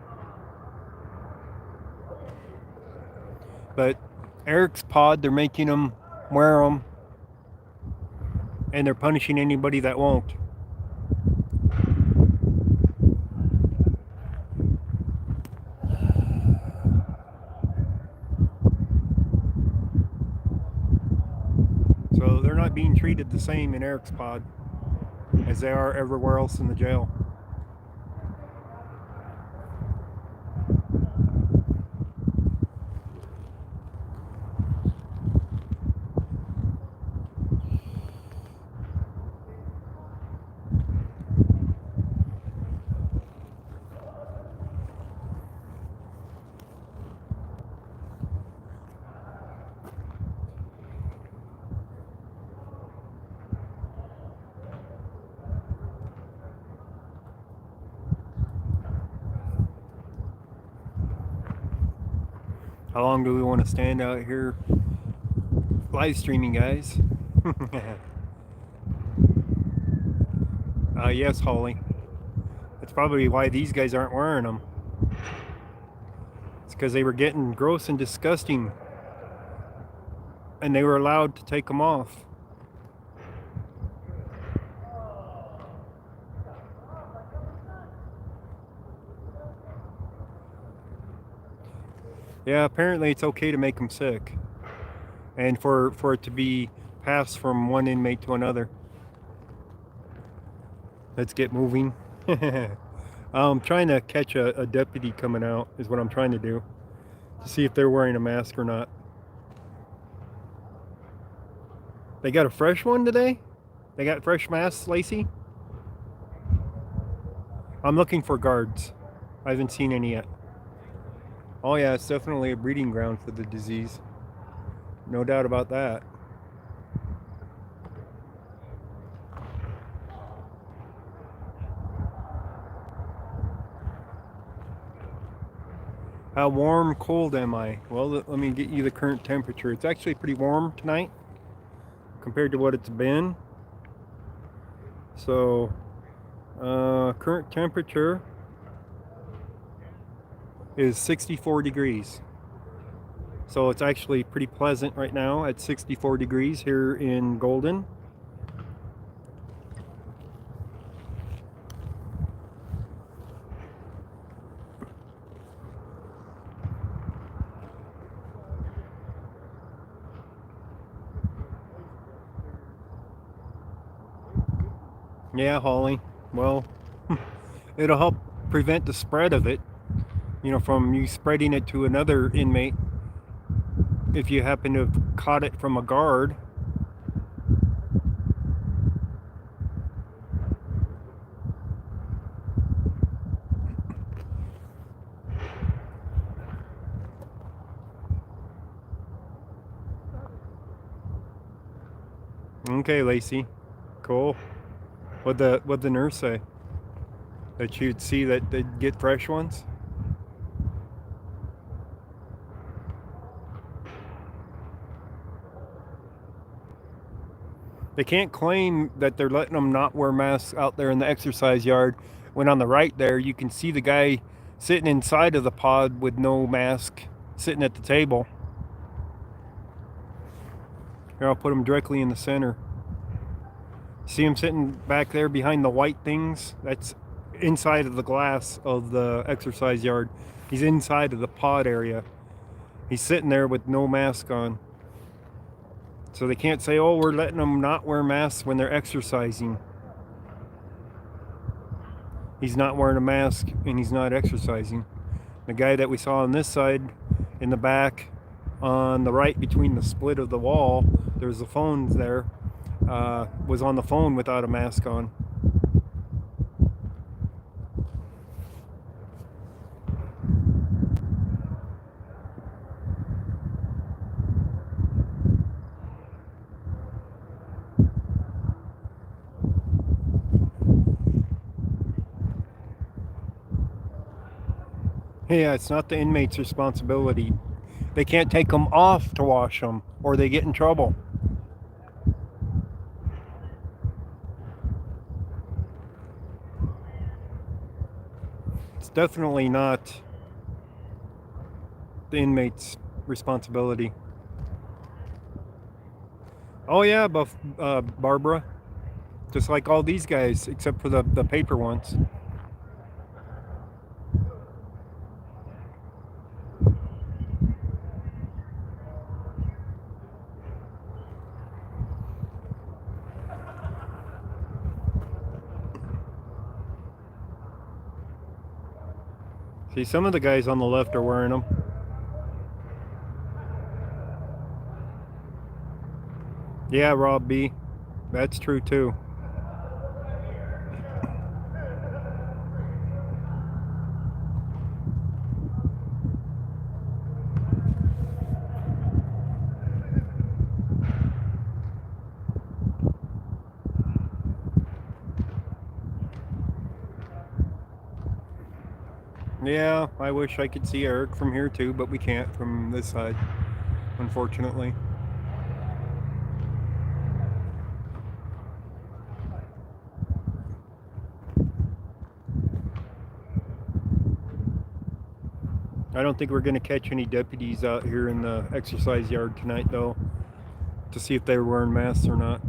But Eric's pod, they're making them wear them, and they're punishing anybody that won't. So they're not being treated the same in Eric's pod as they are everywhere else in the jail. How long do we want to stand out here live streaming, guys? Yes, Holly. That's probably why these guys aren't wearing them. It's because they were getting gross and disgusting, and they were allowed to take them off. Yeah, apparently it's okay to make them sick, and for it to be passed from one inmate to another. Let's get moving. I'm trying to catch a deputy coming out, is what I'm trying to do, to see if they're wearing a mask or not. They got a fresh one today? They got fresh masks, Lacey? I'm looking for guards. I haven't seen any yet. Oh yeah, it's definitely a breeding ground for the disease. No doubt about that. How warm, cold am I? Well, let me get you the current temperature. It's actually pretty warm tonight compared to what it's been. So, current temperature is 64 degrees. So it's actually pretty pleasant right now at 64 degrees here in Golden. Yeah, Holly. Well, it'll help prevent the spread of it, from you spreading it to another inmate if you happen to have caught it from a guard. Okay, Lacey. Cool. What'd the nurse say? That you'd see that they'd get fresh ones? They can't claim that they're letting them not wear masks out there in the exercise yard when on the right there you can see the guy sitting inside of the pod with no mask, sitting at the table. Here, I'll put him directly in the center. See him sitting back there behind the white things? That's inside of the glass of the exercise yard. He's inside of the pod area. He's sitting there with no mask on. So they can't say, oh, we're letting them not wear masks when they're exercising. He's not wearing a mask and he's not exercising. The guy that we saw on this side in the back on the right between the split of the wall, there's the phones there, was on the phone without a mask on. Yeah, it's not the inmate's responsibility. They can't take them off to wash them or they get in trouble. It's definitely not the inmate's responsibility. Oh yeah, Barbara. Just like all these guys, except for the paper ones. See, some of the guys on the left are wearing them. Yeah, Rob B. That's true too. Yeah, I wish I could see Eric from here too, but we can't from this side, unfortunately. I don't think we're going to catch any deputies out here in the exercise yard tonight, though, to see if they were wearing masks or not.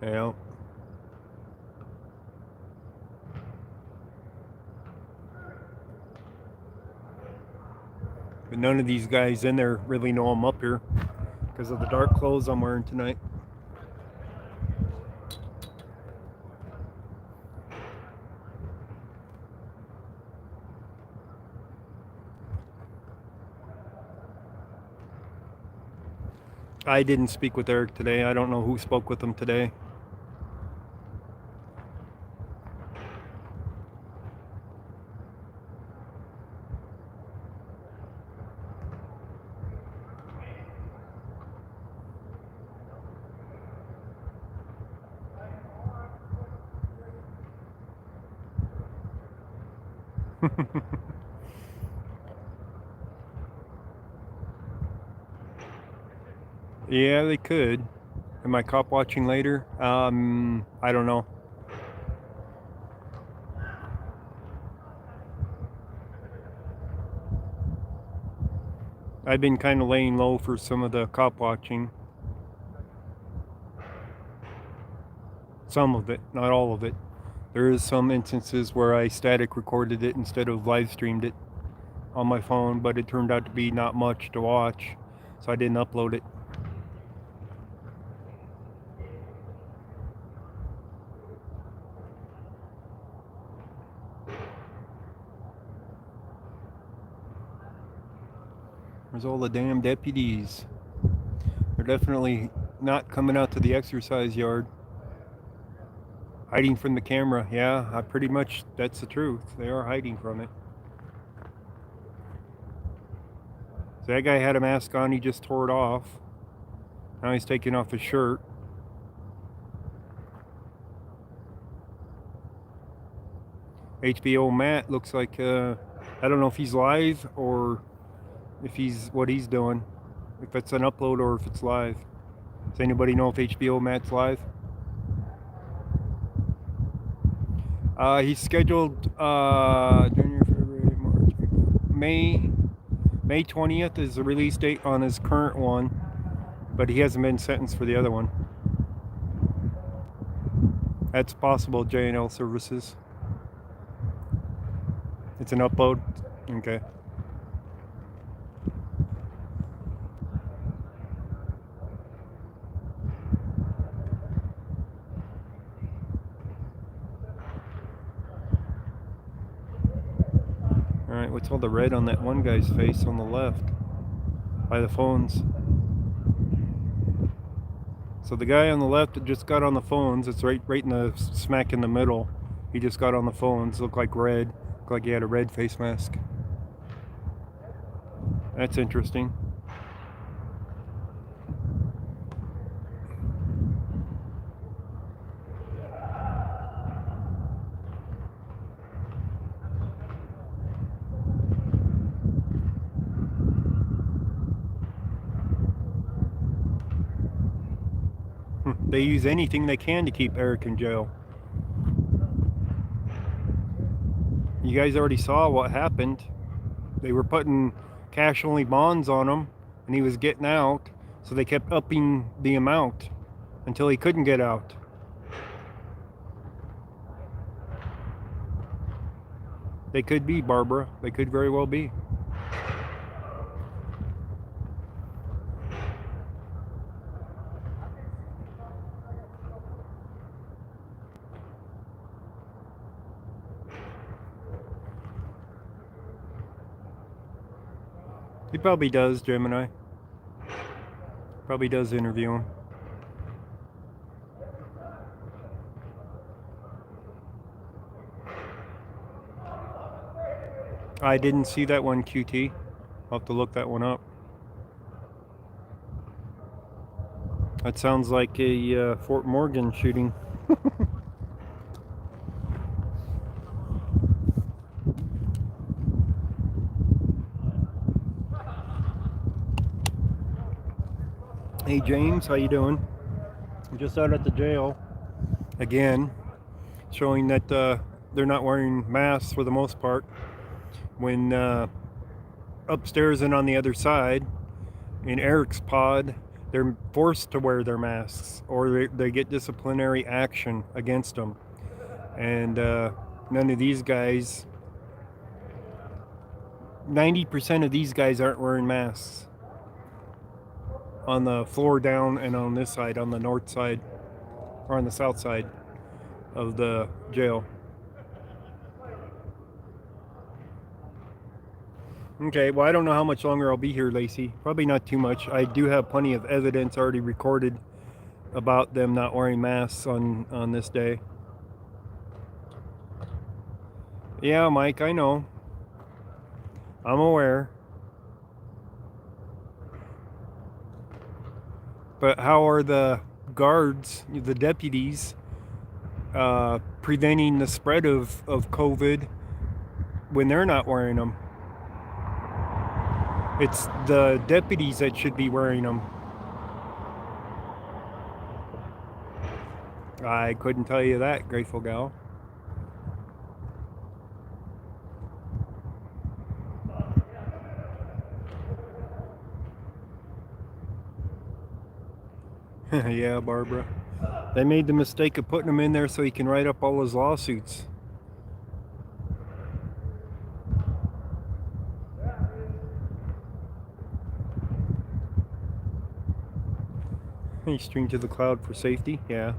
Yeah. But none of these guys in there really know I'm up here because of the dark clothes I'm wearing tonight. I didn't speak with Eric today. I don't know who spoke with him today. Yeah, they could. Am I cop watching later? I don't know. I've been kind of laying low for some of the cop watching. Some of it, not all of it. There is some instances where I static recorded it instead of live streamed it on my phone, but it turned out to be not much to watch, so I didn't upload it. There's all the damn deputies. They're definitely not coming out to the exercise yard. Hiding from the camera. Yeah, pretty much that's the truth. They are hiding from it. So that guy had a mask on, he just tore it off. Now he's taking off his shirt. HBO Matt looks like, I don't know if he's live or if he's what he's doing. If it's an upload or if it's live. Does anybody know if HBO Matt's live? He's scheduled January, February, March, May 20th is the release date on his current one, but he hasn't been sentenced for the other one. That's possible, J&L Services. It's an upload? Okay. Alright, what's all the red on that one guy's face on the left? By the phones. So the guy on the left that just got on the phones, it's right in the smack in the middle. He just got on the phones, looked like red. Looked like he had a red face mask. That's interesting. They use anything they can to keep Eric in jail. You guys already saw what happened. They were putting cash-only bonds on him, and he was getting out, so they kept upping the amount until he couldn't get out. They could be, Barbara. They could very well be. He probably does, Gemini. Probably does interview him. I didn't see that one, QT. I'll have to look that one up. That sounds like a Fort Morgan shooting. Hey James, how you doing? I'm just out at the jail again, showing that they're not wearing masks for the most part. When upstairs and on the other side, in Eric's pod, they're forced to wear their masks, or they get disciplinary action against them. And none of these guys, 90% of these guys aren't wearing masks. On the floor down and on this side, on the north side, or on the south side of the jail. Okay, well, I don't know how much longer I'll be here, Lacey. Probably not too much. I do have plenty of evidence already recorded about them not wearing masks on this day. Yeah, Mike, I know. I'm aware. But how are the guards, the deputies, preventing the spread of COVID when they're not wearing them? It's the deputies that should be wearing them. I couldn't tell you that, Grateful Gal. Yeah, Barbara. They made the mistake of putting him in there so he can write up all his lawsuits. He streamed to the cloud for safety, yeah.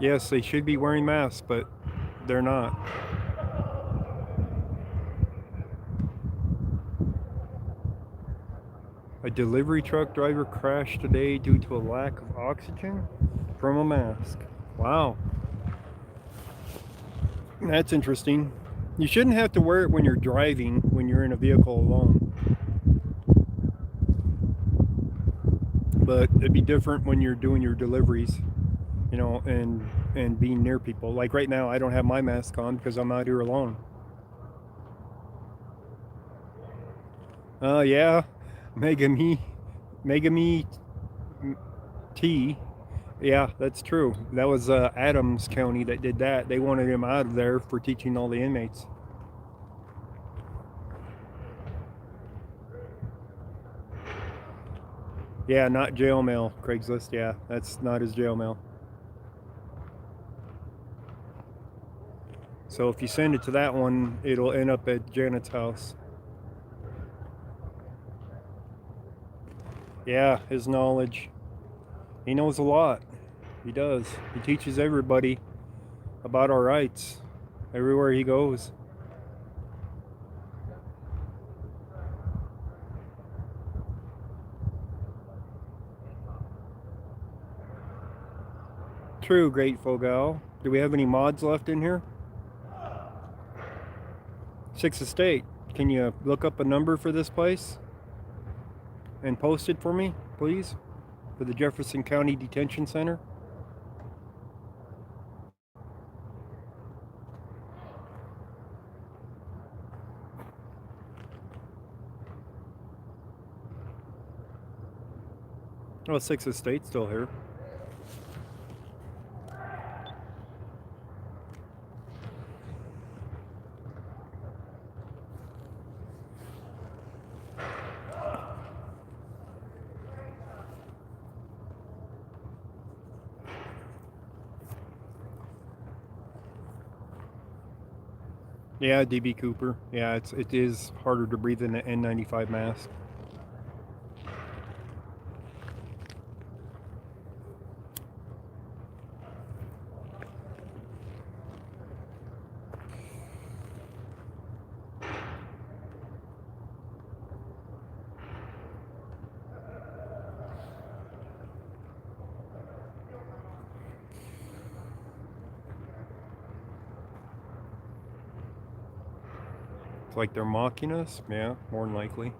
Yes, they should be wearing masks, but they're not. A delivery truck driver crashed today due to a lack of oxygen from a mask. Wow. That's interesting. You shouldn't have to wear it when you're driving, when you're in a vehicle alone. But it'd be different when you're doing your deliveries, you know, and being near people. Like right now, I don't have my mask on because I'm out here alone. Yeah, Megami T. Yeah, that's true. That was Adams County that did that. They wanted him out of there for teaching all the inmates. Yeah, not jail mail, Craigslist. Yeah, that's not his jail mail. So if you send it to that one, it'll end up at Janet's house. Yeah, his knowledge. He knows a lot. He does. He teaches everybody about our rights everywhere he goes. True, Grateful Gal. Do we have any mods left in here? 6th Estate. Can you look up a number for this place and post it for me, please? For the Jefferson County Detention Center? Oh, 6th Estate's still here. Yeah, DB Cooper. Yeah, it is harder to breathe in an N95 mask. It's like they're mocking us. Yeah, more than likely.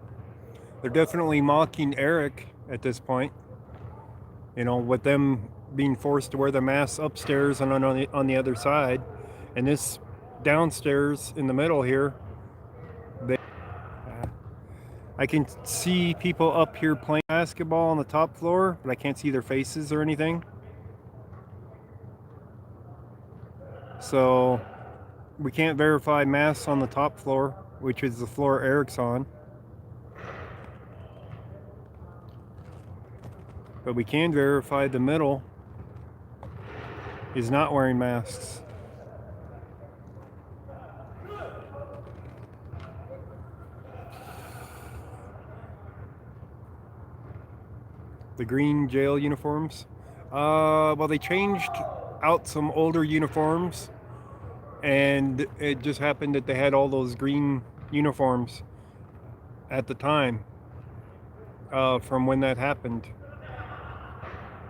They're definitely mocking Eric at this point. You know, with them being forced to wear the masks upstairs and on the other side, and this downstairs in the middle here, I can see people up here playing basketball on the top floor, but I can't see their faces or anything. So we can't verify masks on the top floor, which is the floor Eric's on. But we can verify the middle is not wearing masks. The green jail uniforms. Well, they changed out some older uniforms, and it just happened that they had all those green uniforms at the time from when that happened.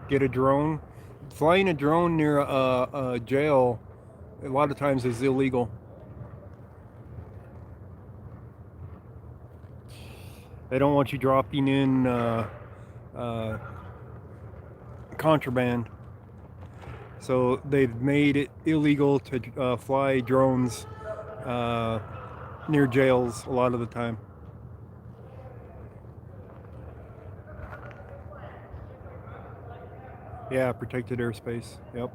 Get a drone. Flying a drone near a jail a lot of times is illegal. They don't want you dropping in contraband. So they've made it illegal to fly drones near jails a lot of the time. Yeah, protected airspace. Yep.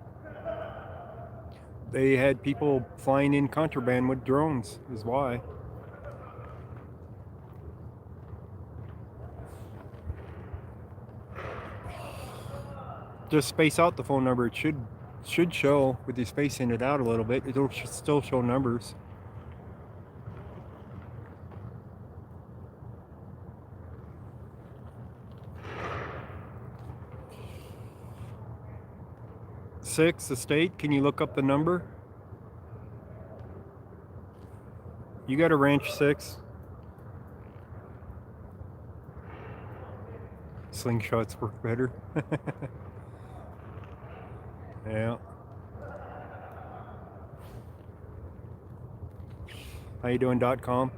They had people flying in contraband with drones, is why. Just space out the phone number. It should show with you spacing it out a little bit. It'll still show numbers. Sixth Estate, can you look up the number? You got a ranch 6. Slingshots work better. Yeah. How you doing.com?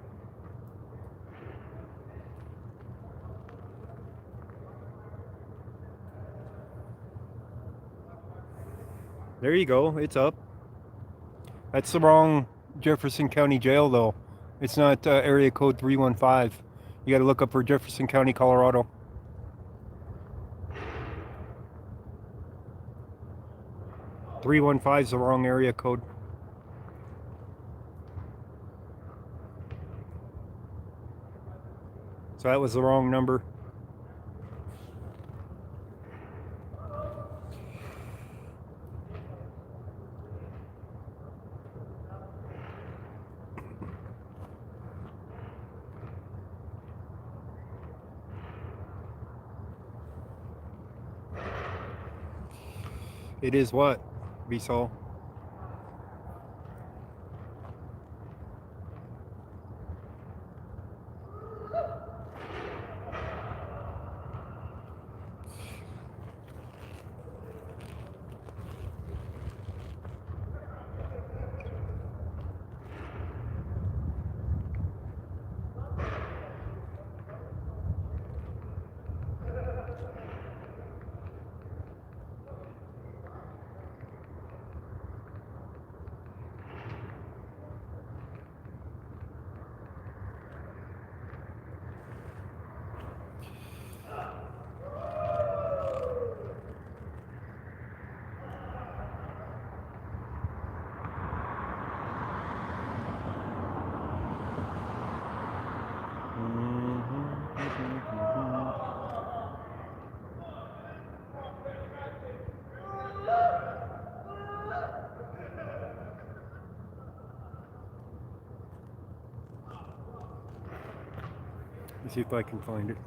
There you go. It's up. That's the wrong Jefferson County Jail, though. It's not area code 315. You got to look up for Jefferson County, Colorado. .315 is the wrong area code. So that was the wrong number. It is what, Vsol? Let's see if I can find it.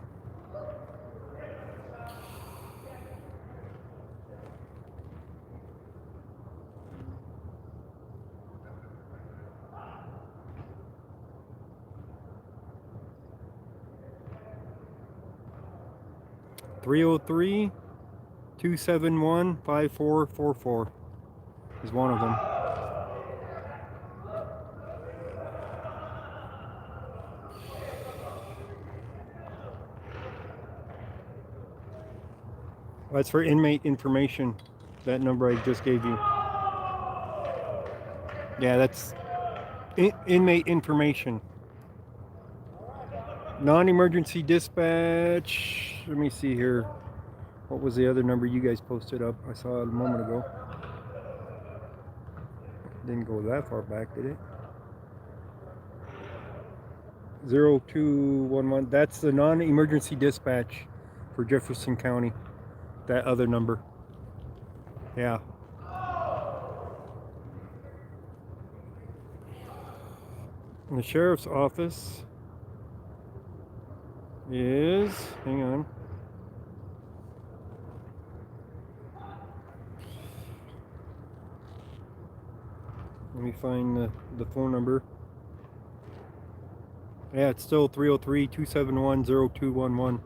(303-271-5444) is one of them. That's for inmate information. That number I just gave you. Yeah, that's inmate information. Non-emergency dispatch. Let me see here. What was the other number you guys posted up? I saw it a moment ago. Didn't go that far back, did it? 0211. That's the non-emergency dispatch for Jefferson County. That other number. Yeah. And the sheriff's office is, hang on. Let me find the phone number. Yeah, it's still 303-271-0211.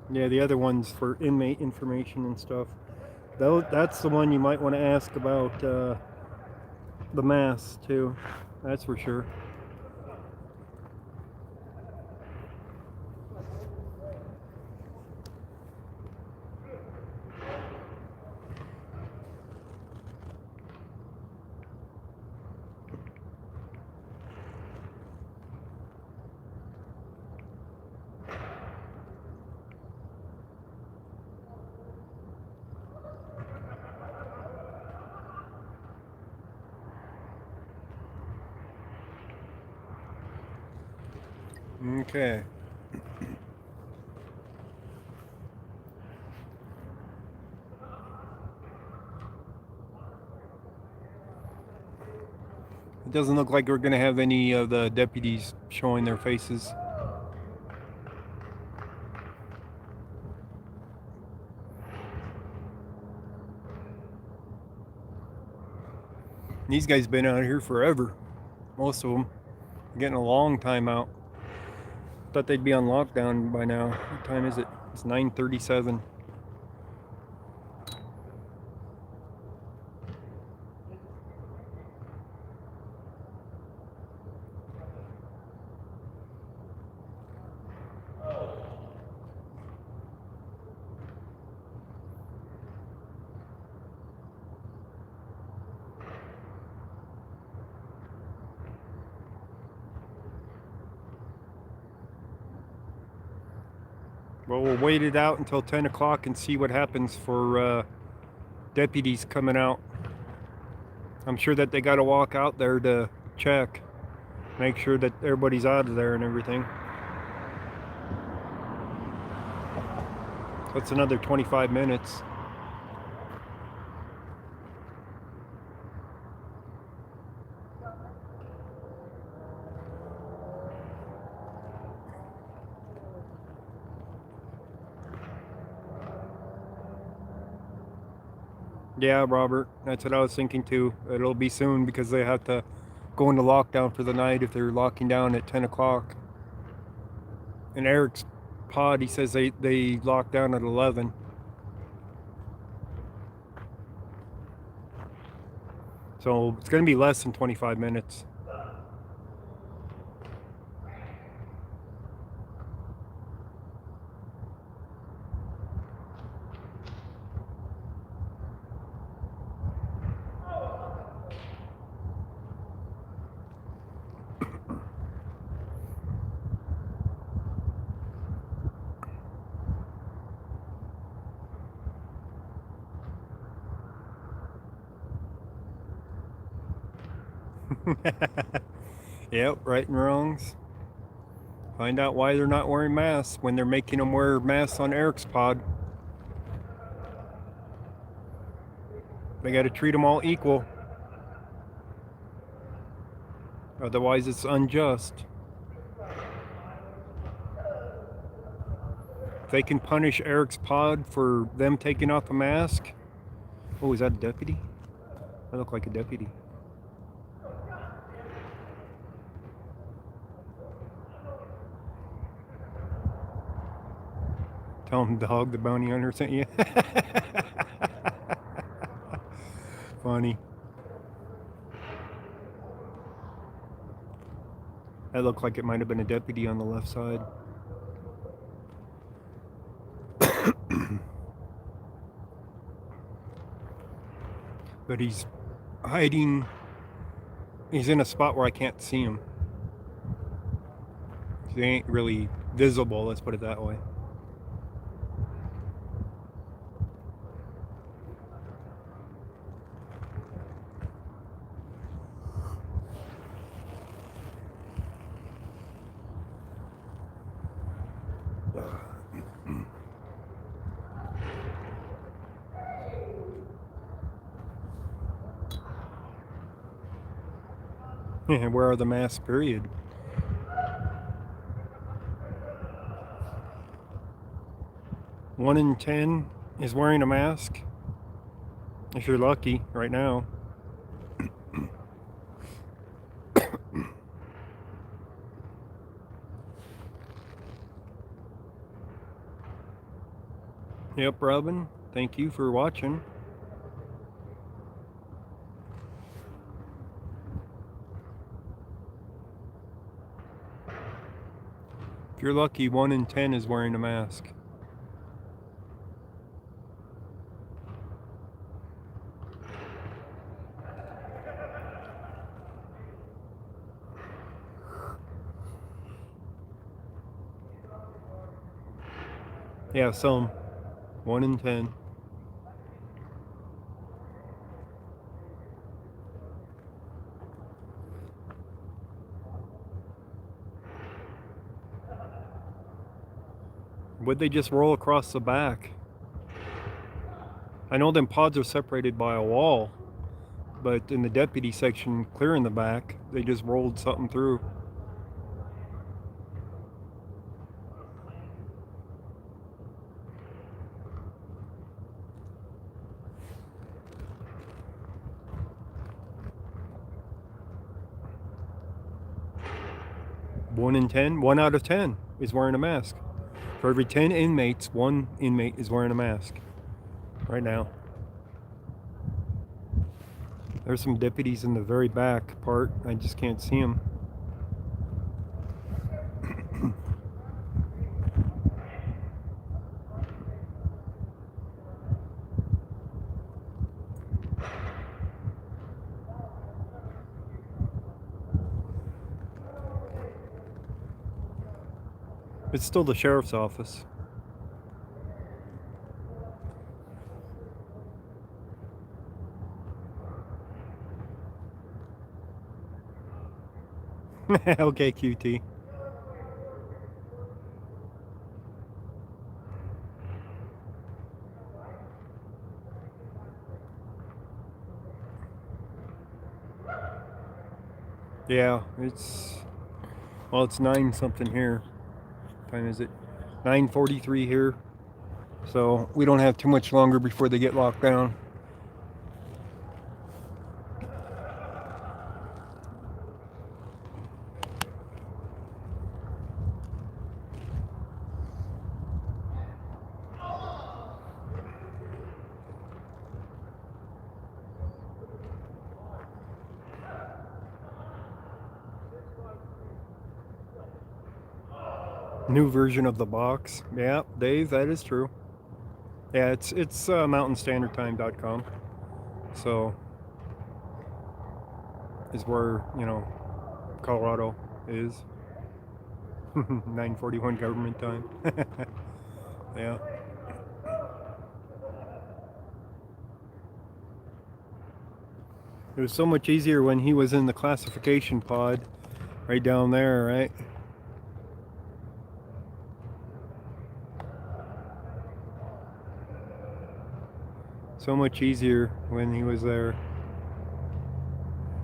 Yeah, the other one's for inmate information and stuff. That's the one you might want to ask about the mass too. That's for sure. Okay. It doesn't look like we're going to have any of the deputies showing their faces. These guys been out here forever. Most of them getting a long time out. thought they'd be on lockdown by now. What time is it? It's 9:37. Well, we'll wait it out until 10 o'clock and see what happens for deputies coming out. I'm sure that they got to walk out there to check, make sure that everybody's out of there and everything. That's another 25 minutes. Yeah, Robert, that's what I was thinking too. It'll be soon because they have to go into lockdown for the night if they're locking down at 10 o'clock. And Eric's pod, he says they lock down at 11. So it's going to be less than 25 minutes. Yep, right and wrongs. Find out why they're not wearing masks when they're making them wear masks on Eric's pod. They got to treat them all equal. Otherwise, it's unjust. If they can punish Eric's pod for them taking off a mask. Oh, is that a deputy? That looked like a deputy. Tell him Dog the bounty hunter sent you. Funny. That looked like it might have been a deputy on the left side. But he's hiding. He's in a spot where I can't see him. He ain't really visible, let's put it that way. Where are the masks, period? One in 10 is wearing a mask. If you're lucky right now. Yep, Robin. Thank you for watching. If you're lucky, 1 in 10 is wearing a mask. Yeah, some. 1 in 10. Would they just roll across the back? I know them pods are separated by a wall, but in the deputy section, clear in the back, they just rolled something through. 1 in 10, 1 out of 10 is wearing a mask. For every 10 inmates, 1 inmate is wearing a mask right now. There's some deputies in the very back part. I just can't see them. It's still the sheriff's office. Okay, QT. Yeah, it's 9 something here. What time is it? 9:43 here. So we don't have too much longer before they get locked down. New version of the box. Yeah, Dave, that is true. Yeah, it's mountainstandardtime.com. So is where, Colorado is. 9:41 government time. Yeah. It was so much easier when he was in the classification pod right down there, right? So much easier when he was there.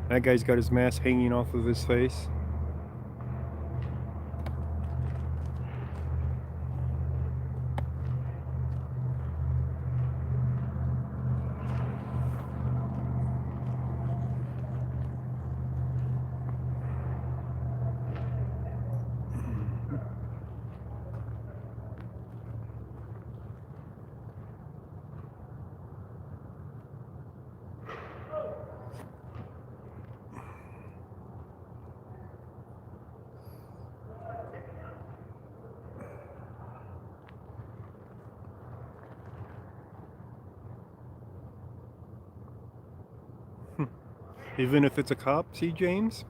That guy's got his mask hanging off of his face. Even if it's a cop, see, James?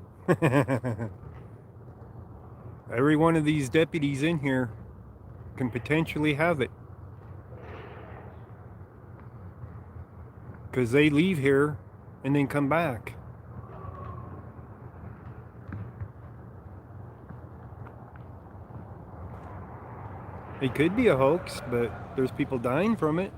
Every one of these deputies in here can potentially have it. Because they leave here and then come back. It could be a hoax, but there's people dying from it.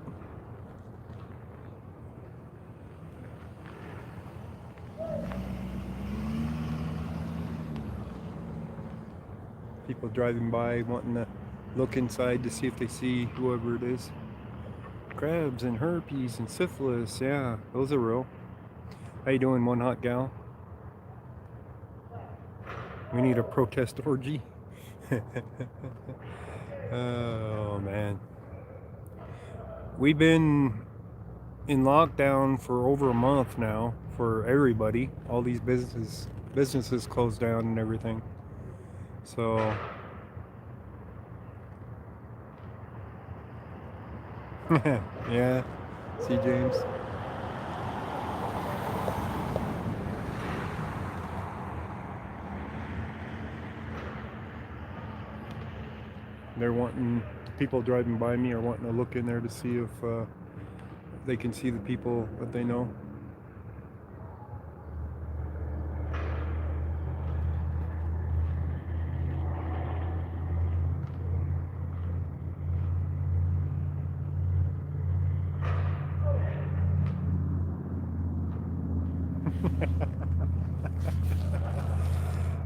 People driving by wanting to look inside to see if they see whoever it is. Crabs and herpes and syphilis, yeah, those are real. How you doing, one hot gal? We need a protest orgy. Oh man. We've been in lockdown for over a month now for everybody. All these businesses closed down and everything. So yeah, see, James. They're wanting, people driving by me are wanting to look in there to see if they can see the people that they know.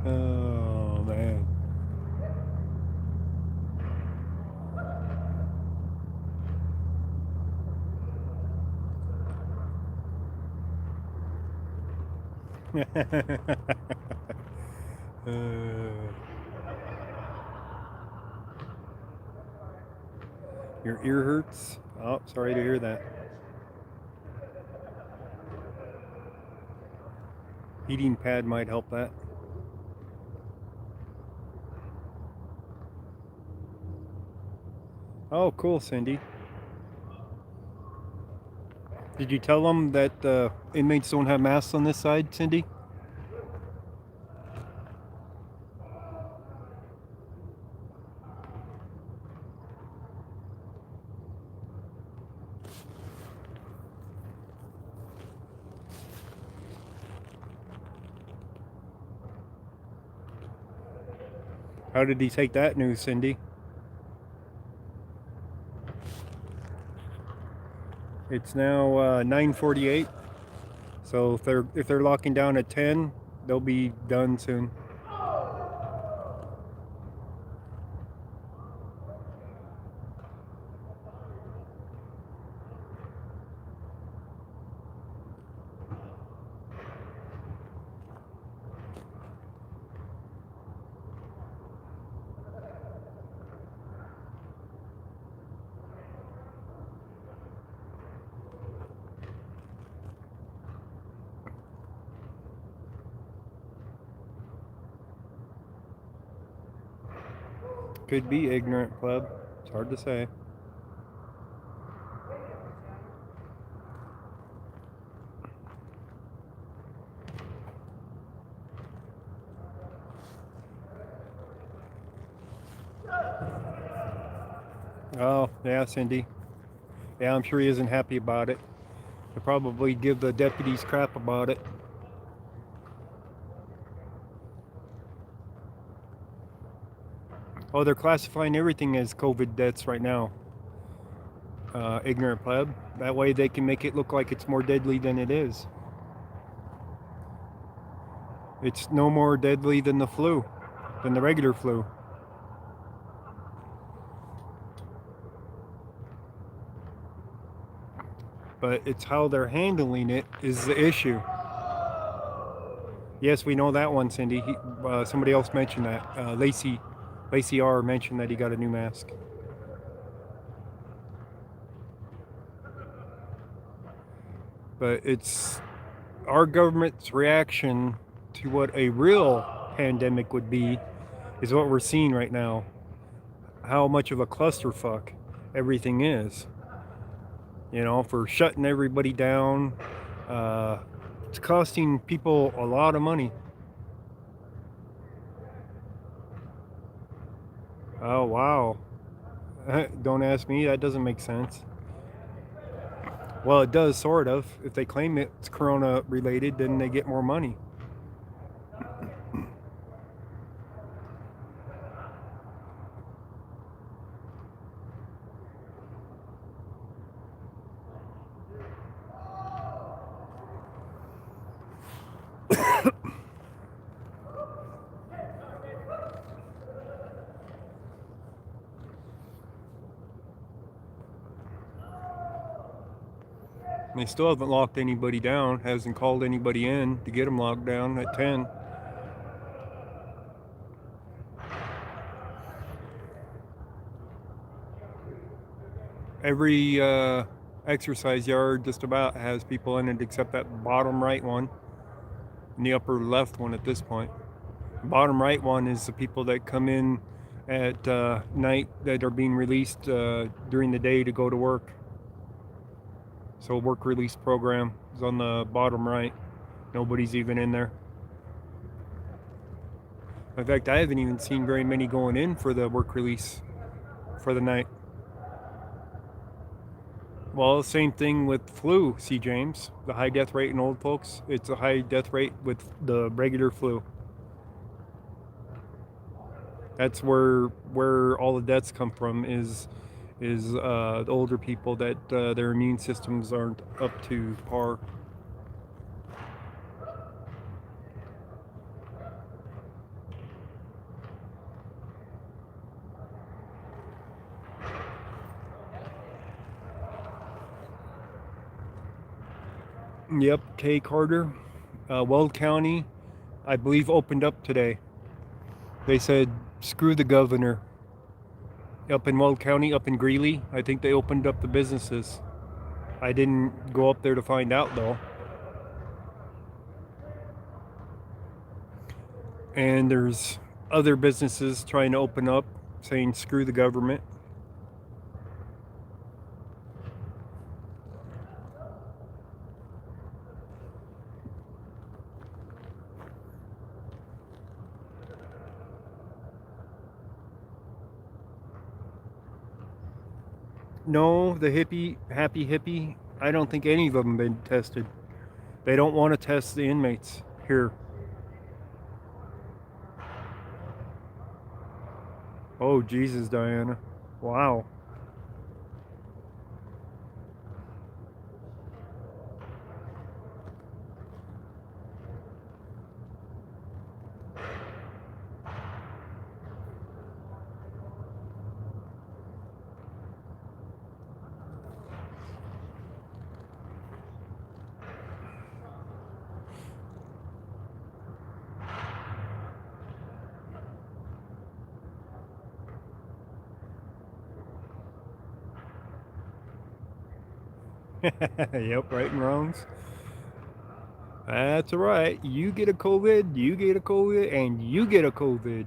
Oh man. Your ear hurts? Oh, sorry to hear that. Heating pad might help that. Oh, cool, Cindy. Did you tell them that inmates don't have masks on this side, Cindy? How did he take that news, Cindy? It's now 9:48. So if they're locking down at 10, they'll be done soon. Could be ignorant, pleb. It's hard to say. Oh, yeah, Cindy. Yeah, I'm sure he isn't happy about it. He'll probably give the deputies crap about it. Oh, they're classifying everything as COVID deaths right now. Ignorant pleb. That way they can make it look like it's more deadly than it is. It's no more deadly than the flu, than the regular flu. But it's how they're handling it is the issue. Yes, we know that one, Cindy. Somebody else mentioned that. Lacey R. mentioned that he got a new mask. But it's our government's reaction to what a real pandemic would be is what we're seeing right now. How much of a clusterfuck everything is. You know, for shutting everybody down. It's costing people a lot of money. Oh, wow. Don't ask me. That doesn't make sense. Well, it does, sort of. If they claim it's corona related, then they get more money. They still haven't locked anybody down, hasn't called anybody in to get them locked down at 10. Every exercise yard just about has people in it except that bottom right one and the upper left one at this point. The bottom right one is the people that come in at night that are being released during the day to go to work. So work release program is on the bottom right. Nobody's even in there. In fact, I haven't even seen very many going in for the work release for the night. Well, same thing with flu, C. James. The high death rate in old folks, it's a high death rate with the regular flu. That's where all the deaths come from is the older people that their immune systems aren't up to par. Yep, Kay Carter. Weld County, I believe, opened up today. They said, screw the governor. up in Weld County, up in Greeley. I think they opened up the businesses. I didn't go up there to find out though. And there's other businesses trying to open up, saying screw the government. No, the happy hippie, I don't think any of them have been tested. They don't want to test the inmates here. Oh, Jesus, Diana. Wow. Yep, right and wrongs. That's right. You get a COVID, you get a COVID, and you get a COVID.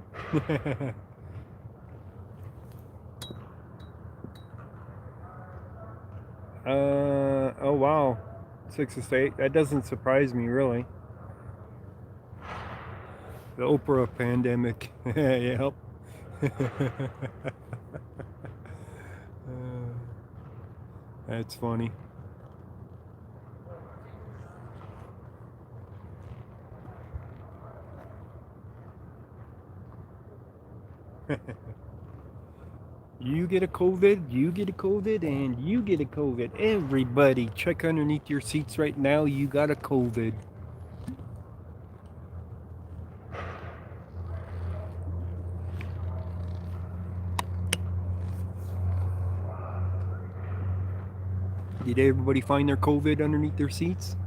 Oh wow. 6 to 8. That doesn't surprise me really. The Oprah pandemic. Yep. That's funny. You get a COVID, you get a COVID, and you get a COVID. Everybody, check underneath your seats right now. You got a COVID. Did everybody find their COVID underneath their seats?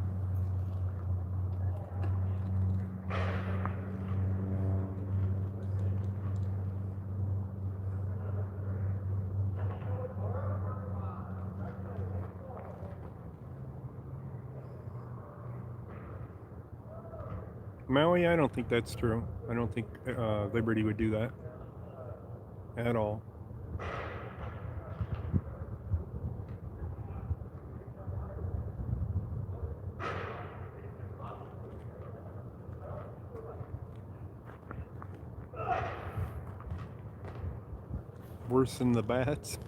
Maui, I don't think that's true. I don't think Liberty would do that at all. Worse than the bats.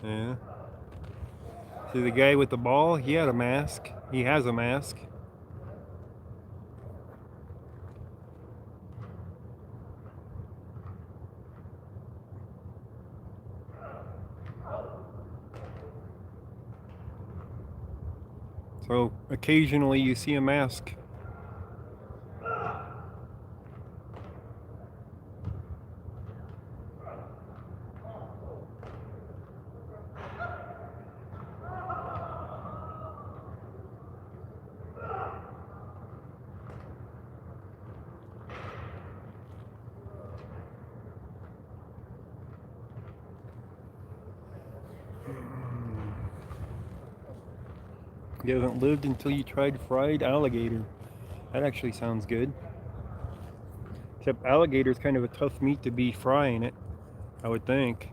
Yeah. See the guy with the ball? He had a mask. He has a mask. So occasionally you see a mask. You haven't lived until you tried fried alligator. That actually sounds good. Except alligator's kind of a tough meat to be frying it, I would think.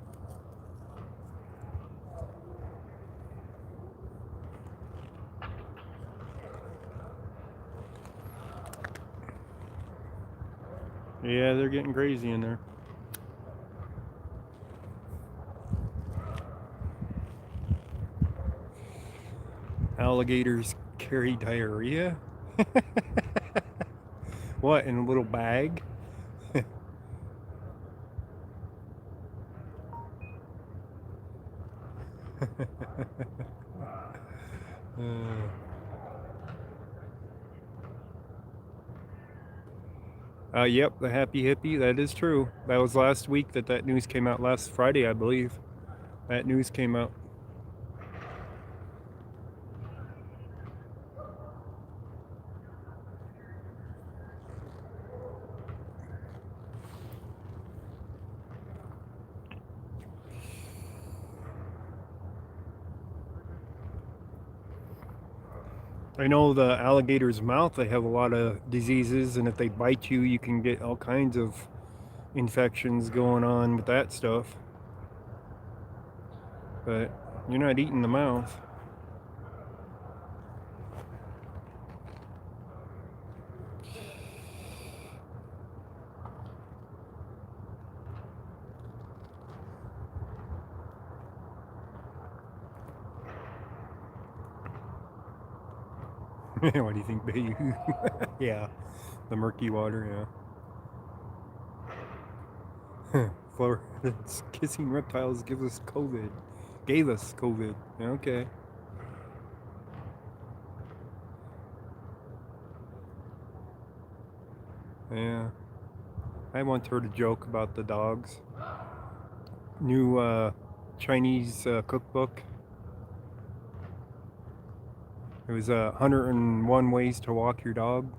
Yeah, they're getting crazy in there. Alligators carry diarrhea? What, in a little bag? Yep, the happy hippie, that is true. That was last week that news came out, last Friday, I believe. That news came out. I know the alligator's mouth, they have a lot of diseases, and if they bite you, you can get all kinds of infections going on with that stuff. But you're not eating the mouth. What do you think, baby? Yeah, the murky water, yeah. Florida's kissing reptiles gave us COVID. Gave us COVID. Okay. Yeah. I once heard a joke about the dogs. New Chinese cookbook. It was 101 ways to walk your dog.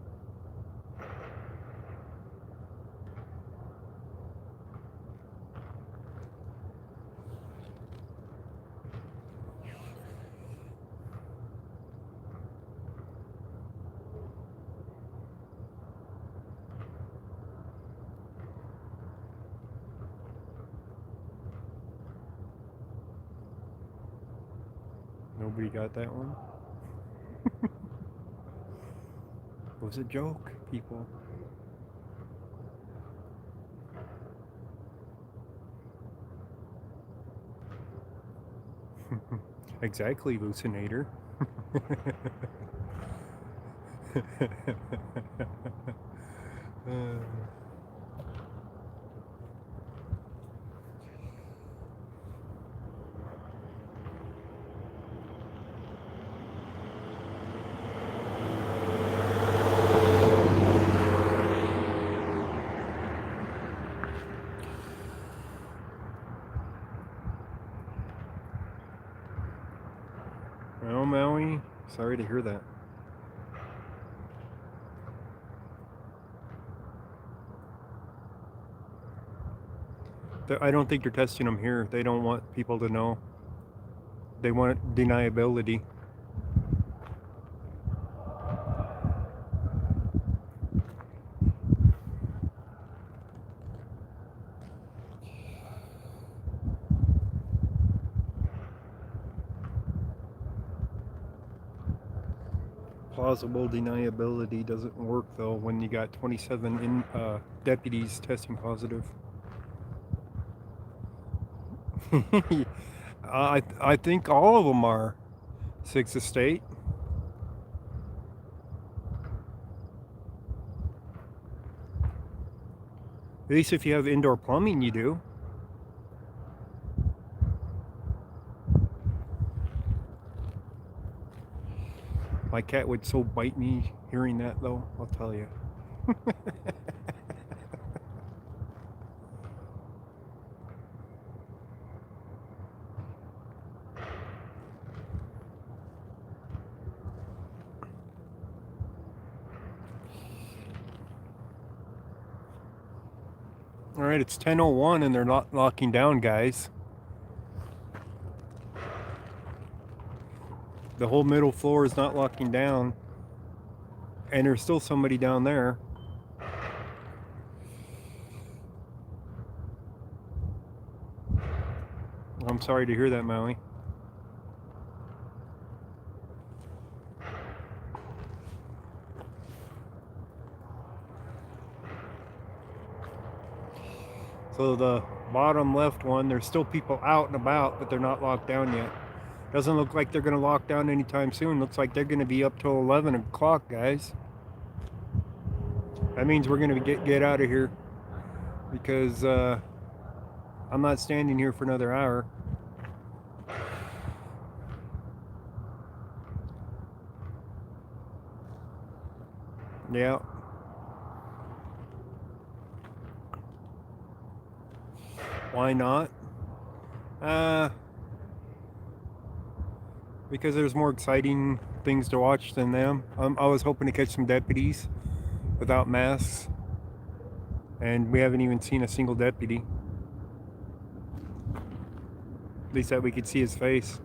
Nobody got that one? It was a joke, people. Exactly, Lucinator. Well, Maui, sorry to hear that. I don't think they're testing them here. They don't want people to know. They want deniability. Plausible deniability doesn't work though when you got 27 deputies testing positive. I think all of them are. Sixth Estate. At least if you have indoor plumbing, you do. My cat would so bite me hearing that though, I'll tell you. All right, it's 10:01 and they're not locking down, guys. The whole middle floor is not locking down. And there's still somebody down there. I'm sorry to hear that, Maui. So the bottom left one, there's still people out and about, but they're not locked down yet. Doesn't look like they're going to lock down anytime soon. Looks like they're going to be up till 11 o'clock, guys. That means we're going to get out of here because I'm not standing here for another hour. Yeah. Why not? Because there's more exciting things to watch than them. I was hoping to catch some deputies without masks, and we haven't even seen a single deputy. At least that we could see his face.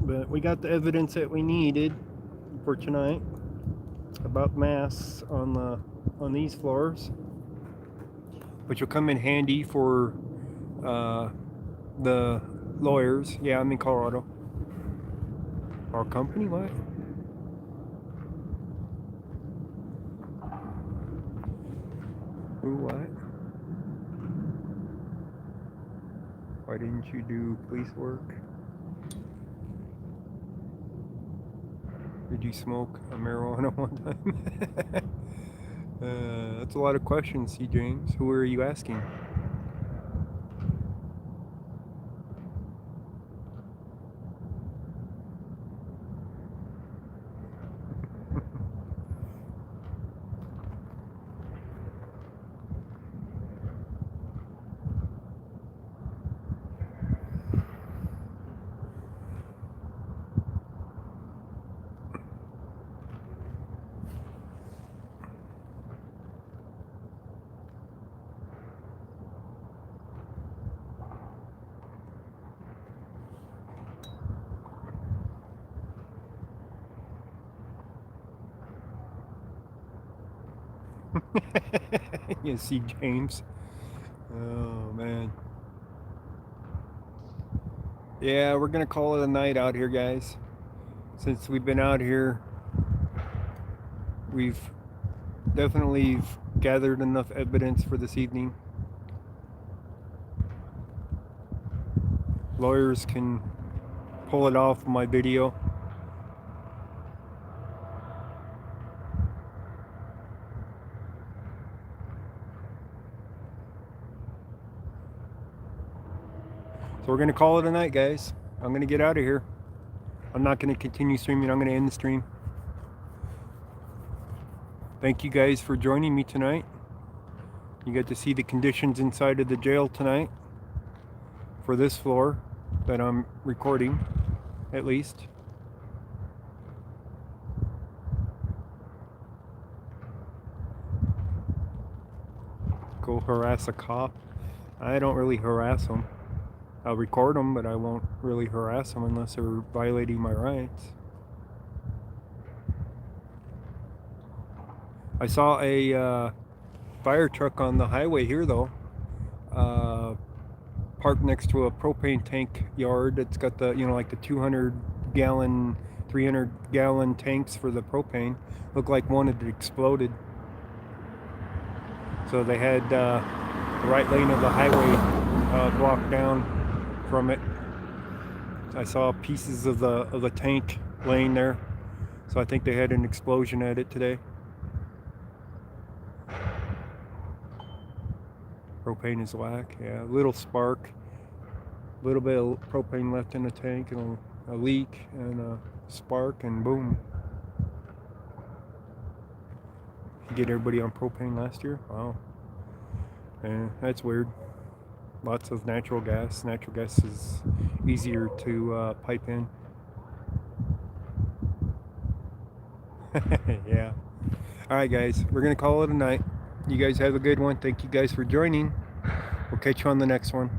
But we got the evidence that we needed for tonight about masks on these floors, which will come in handy for the lawyers. Yeah, I'm in Colorado. Our company, what? Who, what? Why didn't you do police work? Did you smoke a marijuana one time? That's a lot of questions, C. James. Who are you asking? You see, James. Oh man. Yeah, we're gonna call it a night out here, guys. Since we've been out here, we've definitely gathered enough evidence for this evening. Lawyers can pull it off my video. So we're going to call it a night, guys. I'm going to get out of here. I'm not going to continue streaming. I'm going to end the stream. Thank you guys for joining me tonight. You got to see the conditions inside of the jail tonight for this floor that I'm recording, at least. Go harass a cop. I don't really harass them. I'll record them, but I won't really harass them unless they're violating my rights. I saw a fire truck on the highway here, though, parked next to a propane tank yard. It's got the, like the 200-gallon, 300-gallon tanks for the propane. Looked like one had exploded. So they had the right lane of the highway blocked down from it. I saw pieces of the tank laying there, so I think they had an explosion at it today. Propane is whack. Yeah, a little spark, a little bit of propane left in the tank, and a leak and a spark, and boom. You get everybody on propane last year? Wow. Yeah, that's weird. Lots of natural gas. Natural gas is easier to pipe in. Yeah. All right, guys. We're going to call it a night. You guys have a good one. Thank you guys for joining. We'll catch you on the next one.